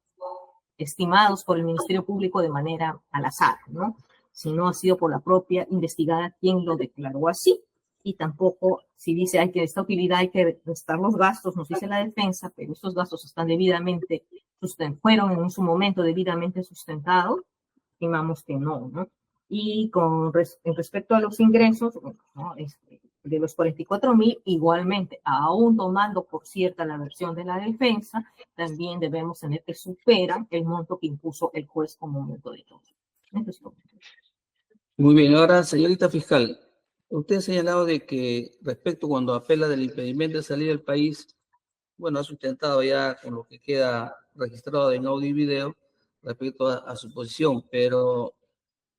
estimados por el Ministerio Público de manera al azar, ¿no?, sino ha sido por la propia investigada quien lo declaró así. Y tampoco, si dice que esta utilidad hay que restar los gastos, nos dice la defensa, pero estos gastos están fueron en su momento debidamente sustentados, estimamos que no, ¿no? Y en respecto a los ingresos, ¿no?, de los 44.000, igualmente, aún tomando por cierta la versión de la defensa, también debemos tener que superar el monto que impuso el juez como monto de todo. Muy bien, ahora, señorita fiscal, usted ha señalado de que respecto cuando apela del impedimento de salir del país, bueno, ha sustentado ya con lo que queda registrado en audio y video respecto a su posición, pero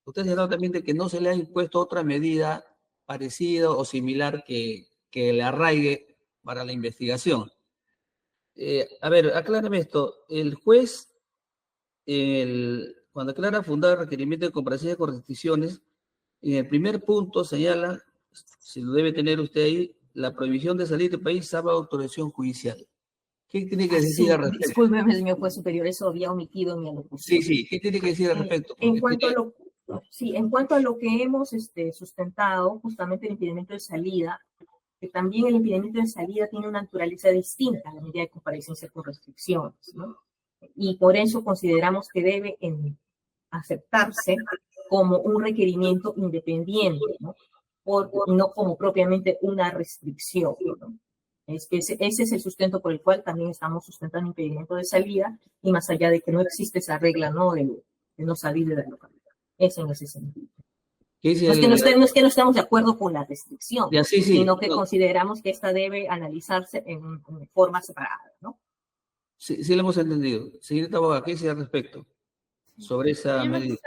usted ha señalado también de que no se le ha impuesto otra medida parecida o similar que le arraigue para la investigación. A ver, aclárame esto. El juez, cuando aclara fundado el requerimiento de comparecencia con restricciones, en el primer punto señala, si lo debe tener usted ahí, la prohibición de salir del país salvo autorización judicial. ¿Qué tiene que decir al respecto? Discúlpeme, señor juez superior, eso había omitido en mi alocución. Sí, ¿qué tiene que decir al respecto? En cuanto a lo que hemos sustentado, justamente el impedimento de salida, que también el impedimento de salida tiene una naturaleza distinta a la medida de comparecencia con restricciones, ¿no? Y por eso consideramos que debe aceptarse como un requerimiento independiente, ¿no? No como propiamente una restricción, ¿no? Ese es el sustento por el cual también estamos sustentando impedimento de salida, y más allá de que no existe esa regla, ¿no?, de no salir de la localidad. Eso en ese sentido. No es que no estamos de acuerdo con la restricción, sino que consideramos que esta debe analizarse en forma separada, ¿no? Sí, lo hemos entendido. Señorita abogada, ¿qué dice al respecto sobre esa medida?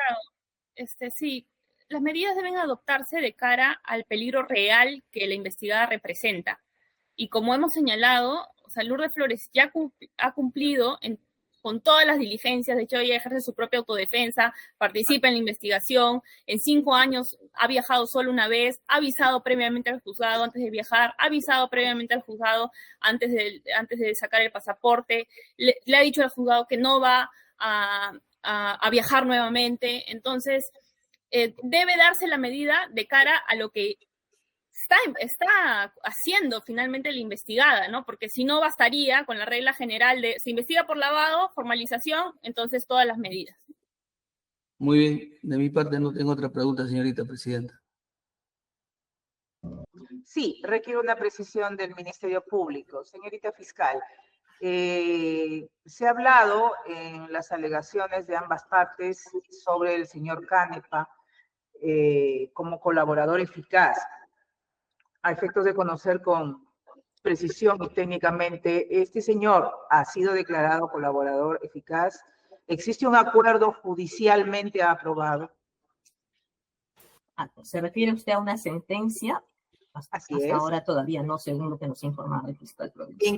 Sí, las medidas deben adoptarse de cara al peligro real que la investigada representa. Y como hemos señalado, Lourdes Flores ya ha cumplido con todas las diligencias. De hecho, ella ejerce su propia autodefensa, participa en la investigación, en 5 años ha viajado solo una vez, ha avisado previamente al juzgado antes de viajar, ha avisado previamente al juzgado antes de sacar el pasaporte, le ha dicho al juzgado que no va a viajar nuevamente. Entonces, debe darse la medida de cara a lo que está haciendo finalmente la investigada, ¿no? Porque si no bastaría con la regla general de se investiga por lavado, formalización, entonces todas las medidas. Muy bien, de mi parte no tengo otra pregunta, señorita presidenta. Sí, requiere una precisión del Ministerio Público. Señorita fiscal, se ha hablado en las alegaciones de ambas partes sobre el señor Canepa como colaborador eficaz. A efectos de conocer con precisión y técnicamente, este señor ha sido declarado colaborador eficaz. ¿Existe un acuerdo judicialmente aprobado? ¿Se refiere usted a una sentencia? Así Hasta es. ahora todavía no, según lo que nos ha informado el fiscal provincial. ¿En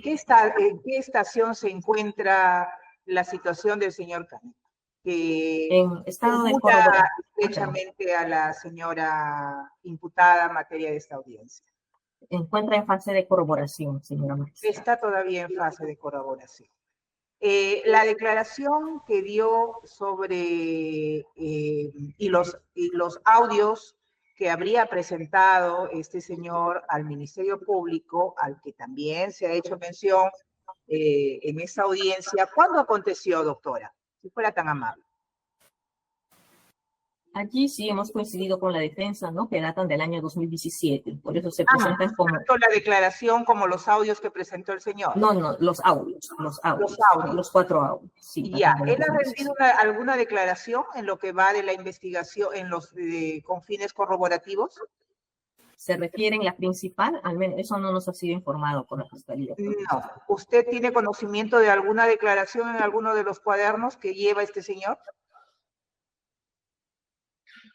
qué estación se encuentra la situación del señor Canepa? Que En estado de imputa corroboración. estrechamente a la señora imputada en materia de esta audiencia. Encuentra en fase de corroboración, señora magistrada. Está todavía en fase de corroboración. La declaración que dio sobre y los audios que habría presentado este señor al Ministerio Público, al que también se ha hecho mención en esta audiencia, ¿cuándo aconteció, doctora? Si fuera tan amable. Allí sí hemos coincidido con la defensa, ¿no? Que datan del año 2017. Por eso se presentan como... Tanto la declaración como los audios que presentó el señor. No, los audios. Los 4 audios. Sí, Ya, ¿él ha rendido alguna declaración en lo que va de la investigación, con fines corroborativos? ¿Se refieren la principal? Al menos eso no nos ha sido informado por la Fiscalía. No. ¿Usted tiene conocimiento de alguna declaración en alguno de los cuadernos que lleva este señor?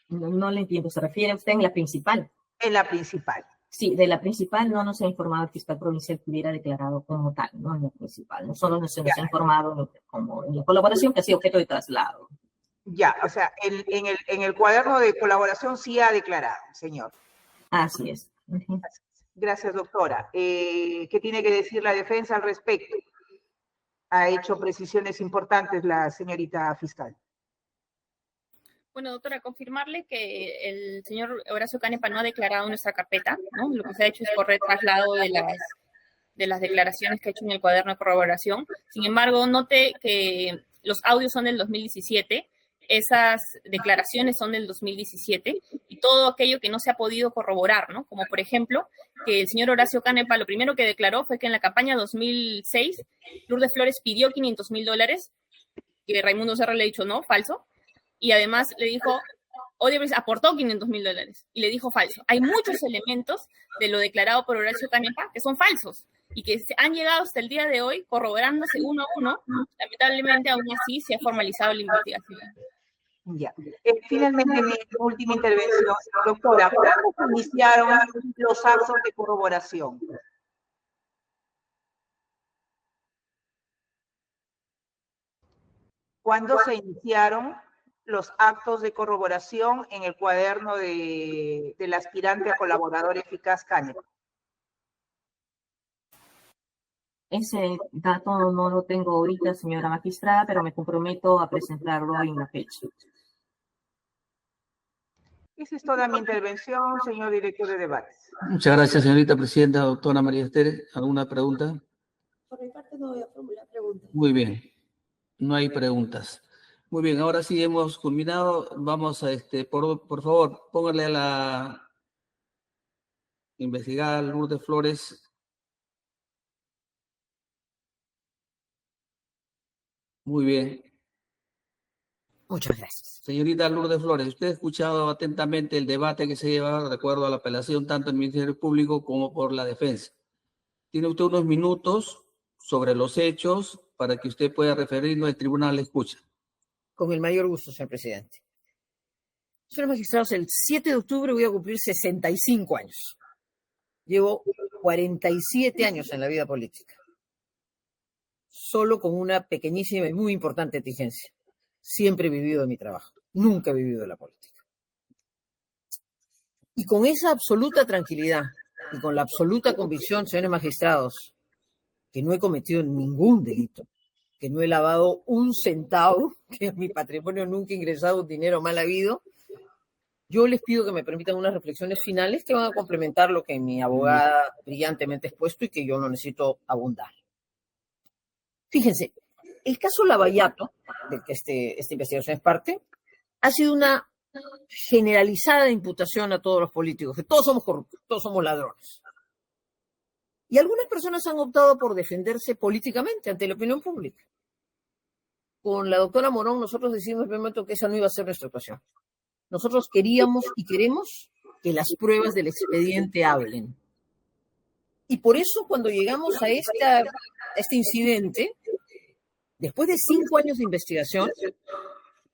No le entiendo. ¿Se refiere usted en la principal? En la principal. Sí, de la principal no nos ha informado el fiscal provincial que hubiera declarado como tal, ¿no? En la principal. No solo nos ha informado como en la colaboración que ha sido objeto de traslado. Ya, o sea, en el cuaderno de colaboración sí ha declarado, señor. Así es. Gracias, doctora. ¿Qué tiene que decir la defensa al respecto? Ha hecho precisiones importantes la señorita fiscal. Bueno, doctora, confirmarle que el señor Horacio Canepa no ha declarado en nuestra carpeta, ¿no? Lo que se ha hecho es correr traslado de las declaraciones que ha hecho en el cuaderno de corroboración. Sin embargo, note que los audios son del 2017, esas declaraciones son del 2017, y todo aquello que no se ha podido corroborar, ¿no? Como por ejemplo, que el señor Horacio Canepa lo primero que declaró fue que en la campaña 2006, Lourdes Flores pidió $500,000, que Raimundo Serra le ha dicho no, falso, y además le dijo, Odebrecht aportó $500,000 y le dijo falso. Hay muchos elementos de lo declarado por Horacio Canepa que son falsos y que han llegado hasta el día de hoy corroborándose uno a uno. Lamentablemente, aún así, se ha formalizado la investigación. Ya. Finalmente, mi última intervención, doctora, ¿cuándo se iniciaron los actos de corroboración? ¿Cuándo se iniciaron los actos de corroboración en el cuaderno del aspirante a colaborador eficaz Canepa? Ese dato no lo tengo ahorita, señora magistrada, pero me comprometo a presentarlo en la fecha. Esa es toda mi intervención, señor director de debates. Muchas gracias, señorita presidenta. Doctora María Esther, ¿alguna pregunta? Por mi parte no voy a formular preguntas. Muy bien, no hay preguntas. Muy bien, ahora sí hemos culminado. Vamos a, por favor, póngale a la investigada Lourdes Flores. Muy bien. Muchas gracias. Señorita Lourdes Flores, usted ha escuchado atentamente el debate que se lleva de acuerdo a la apelación tanto en el Ministerio Público como por la defensa. Tiene usted unos minutos sobre los hechos para que usted pueda referirnos al tribunal le escucha. Con el mayor gusto, señor presidente. Señores magistrados, el 7 de octubre voy a cumplir 65 años. Llevo 47 años en la vida política. Solo con una pequeñísima y muy importante exigencia. Siempre he vivido de mi trabajo. Nunca he vivido de la política. Y con esa absoluta tranquilidad y con la absoluta convicción, señores magistrados, que no he cometido ningún delito, que no he lavado un centavo, que en mi patrimonio nunca he ingresado dinero mal habido, yo les pido que me permitan unas reflexiones finales que van a complementar lo que mi abogada brillantemente ha expuesto y que yo no necesito abundar. Fíjense, el caso Lavallato, del que esta investigación es parte, ha sido una generalizada imputación a todos los políticos, que todos somos corruptos, todos somos ladrones. Y algunas personas han optado por defenderse políticamente ante la opinión pública. Con la doctora Morón nosotros decimos en el primer momento que esa no iba a ser nuestra actuación. Nosotros queríamos y queremos que las pruebas del expediente hablen. Y por eso cuando llegamos a este incidente, después de 5 años de investigación,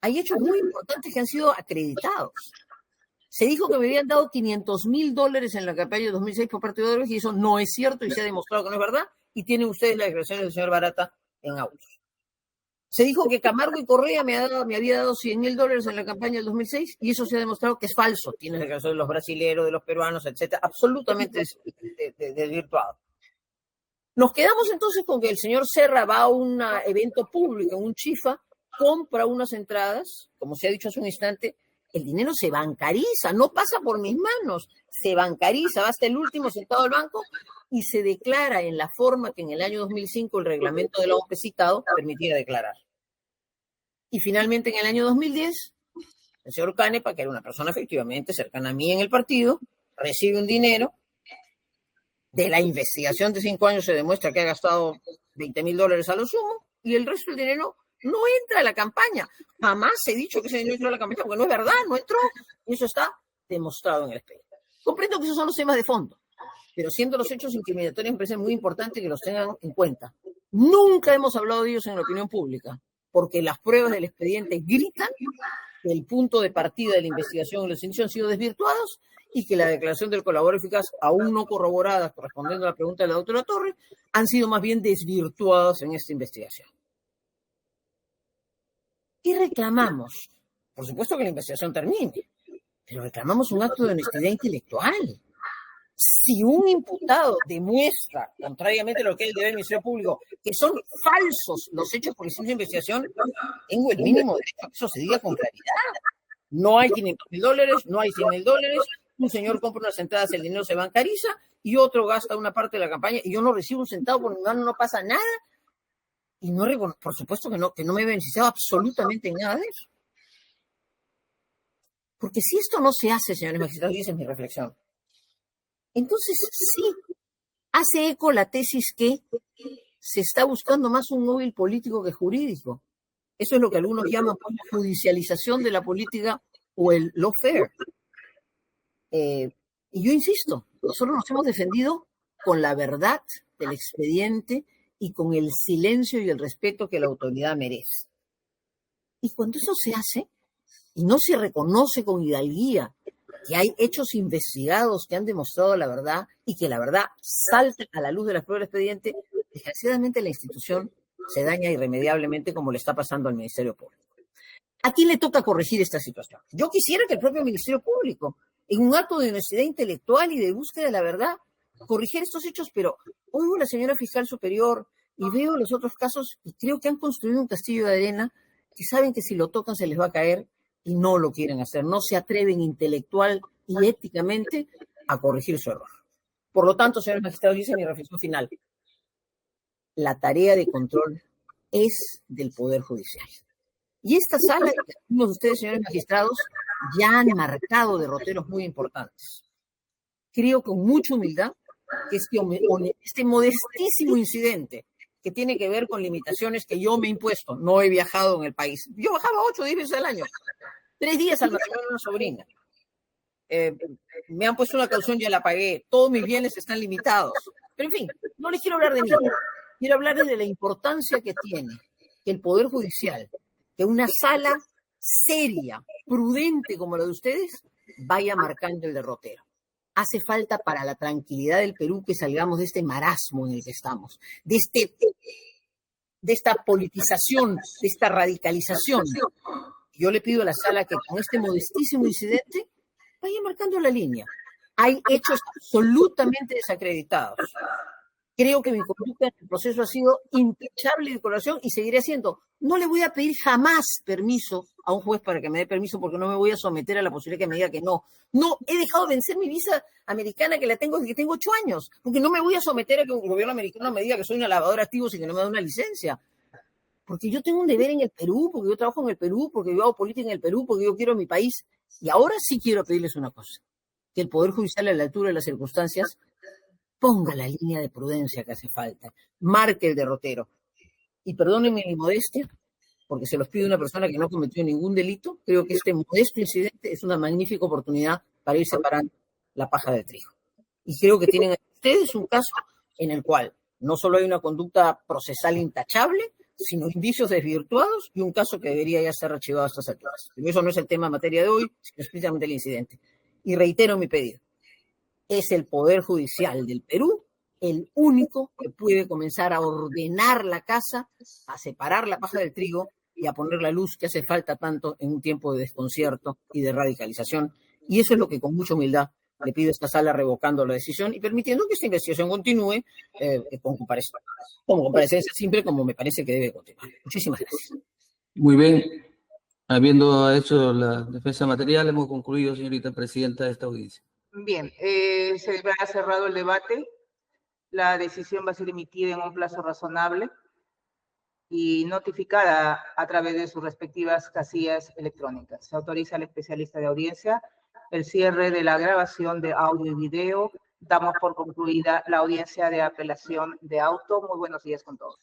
hay hechos muy importantes que han sido acreditados. Se dijo que me habían dado $500,000 en la campaña de 2006 por parte de Odebrecht y eso no es cierto y se ha demostrado que no es verdad y tienen ustedes las declaraciones del señor Barata en autos. Se dijo que Camargo y Correa me había dado $100,000 en la campaña del 2006 y eso se ha demostrado que es falso. Tiene declaraciones de los brasileros, de los peruanos, etcétera, absolutamente desvirtuado. Nos quedamos entonces con que el señor Serra va a un evento público, en un chifa, compra unas entradas, como se ha dicho hace un instante, el dinero se bancariza, no pasa por mis manos, se bancariza, va hasta el último centavo del banco y se declara en la forma que en el año 2005 el reglamento de la OPE citado permitía declarar. Y finalmente en el año 2010, el señor Canepa, que era una persona efectivamente cercana a mí en el partido, recibe un dinero. De la investigación de 5 años se demuestra que ha gastado $20,000 a lo sumo y el resto del dinero no entra a la campaña. Jamás he dicho que ese dinero entró a la campaña, porque no es verdad, no entró. Y eso está demostrado en el expediente. Comprendo que esos son los temas de fondo, pero siendo los hechos intimidatorios me parece muy importante que los tengan en cuenta. Nunca hemos hablado de ellos en la opinión pública, porque las pruebas del expediente gritan que el punto de partida de la investigación y los indicios han sido desvirtuados y que la declaración del colaborador eficaz, aún no corroborada, correspondiendo a la pregunta de la doctora Torres, han sido más bien desvirtuadas en esta investigación. ¿Qué reclamamos? Por supuesto que la investigación termine, pero reclamamos un acto de honestidad intelectual. Si un imputado demuestra, contrariamente a lo que es el deber del Ministerio Público, que son falsos los hechos por de investigación, tengo el mínimo derecho a que eso se diga con claridad. No hay $500,000, no hay $100,000, un señor compra unas entradas, el dinero se bancariza y otro gasta una parte de la campaña y yo no recibo un centavo por mi mano, no pasa nada. Y no, por supuesto que no me he beneficiado absolutamente en nada de eso. Porque si esto no se hace, señores magistrados, y esa es mi reflexión, entonces sí, hace eco la tesis que se está buscando más un móvil político que jurídico. Eso es lo que algunos llaman judicialización de la política o el lawfare. Y yo insisto, nosotros nos hemos defendido con la verdad del expediente y con el silencio y el respeto que la autoridad merece. Y cuando eso se hace y no se reconoce con hidalguía que hay hechos investigados que han demostrado la verdad y que la verdad salta a la luz de las pruebas del expediente, desgraciadamente la institución se daña irremediablemente como le está pasando al Ministerio Público. ¿A quién le toca corregir esta situación? Yo quisiera que el propio Ministerio Público, en un acto de honestidad intelectual y de búsqueda de la verdad, corrigiera estos hechos, pero oigo a la señora fiscal superior y veo los otros casos y creo que han construido un castillo de arena que saben que si lo tocan se les va a caer y no lo quieren hacer, no se atreven intelectual y éticamente a corregir su error. Por lo tanto, señores magistrados, dice mi reflexión final, la tarea de control es del Poder Judicial. Y esta sala, algunos de ustedes, señores magistrados, ya han marcado derroteros muy importantes. Creo con mucha humildad que este modestísimo incidente que tiene que ver con limitaciones que yo me he impuesto, no he viajado en el país. Yo bajaba 8 o 10 veces al año, 3 días al matrimonio de una sobrina. Me han puesto una caución, ya la pagué, todos mis bienes están limitados. Pero en fin, no les quiero hablar de mí, quiero hablarles de la importancia que tiene que el Poder Judicial, que una sala seria, prudente como la de ustedes, vaya marcando el derrotero. Hace falta para la tranquilidad del Perú que salgamos de este marasmo en el que estamos, de esta politización, de esta radicalización. Yo le pido a la sala que con este modestísimo incidente vaya marcando la línea. Hay hechos absolutamente desacreditados. Creo que mi conducta en el proceso ha sido intachable de corazón y seguiré haciendo. No le voy a pedir jamás permiso a un juez para que me dé permiso porque no me voy a someter a la posibilidad que me diga que no. No, he dejado vencer mi visa americana que la tengo desde que tengo 8 años, porque no me voy a someter a que un gobierno americano me diga que soy una lavadora de activos y que no me da una licencia. Porque yo tengo un deber en el Perú, porque yo trabajo en el Perú, porque yo hago política en el Perú, porque yo quiero mi país. Y ahora sí quiero pedirles una cosa, que el Poder Judicial a la altura de las circunstancias ponga la línea de prudencia que hace falta, marque el derrotero. Y perdónenme mi modestia, porque se los pide una persona que no cometió ningún delito, creo que este modesto incidente es una magnífica oportunidad para ir separando la paja del trigo. Y creo que tienen ustedes un caso en el cual no solo hay una conducta procesal intachable, sino indicios desvirtuados y un caso que debería ya ser archivado a estas alturas. Pero eso no es el tema en materia de hoy, sino explícitamente el incidente. Y reitero mi pedido. Es el Poder Judicial del Perú el único que puede comenzar a ordenar la casa, a separar la paja del trigo y a poner la luz que hace falta tanto en un tiempo de desconcierto y de radicalización. Y eso es lo que con mucha humildad le pido a esta sala, revocando la decisión y permitiendo que esta investigación continúe como comparecencia simple, como me parece que debe continuar. Muchísimas gracias. Muy bien. Habiendo hecho la defensa material, hemos concluido, señorita presidenta, de esta audiencia. Bien, se ha cerrado el debate. La decisión va a ser emitida en un plazo razonable y notificada a través de sus respectivas casillas electrónicas. Se autoriza al especialista de audiencia el cierre de la grabación de audio y video. Damos por concluida la audiencia de apelación de auto. Muy buenos días con todos.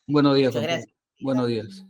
Buenos días. Muchas gracias. Buenos días.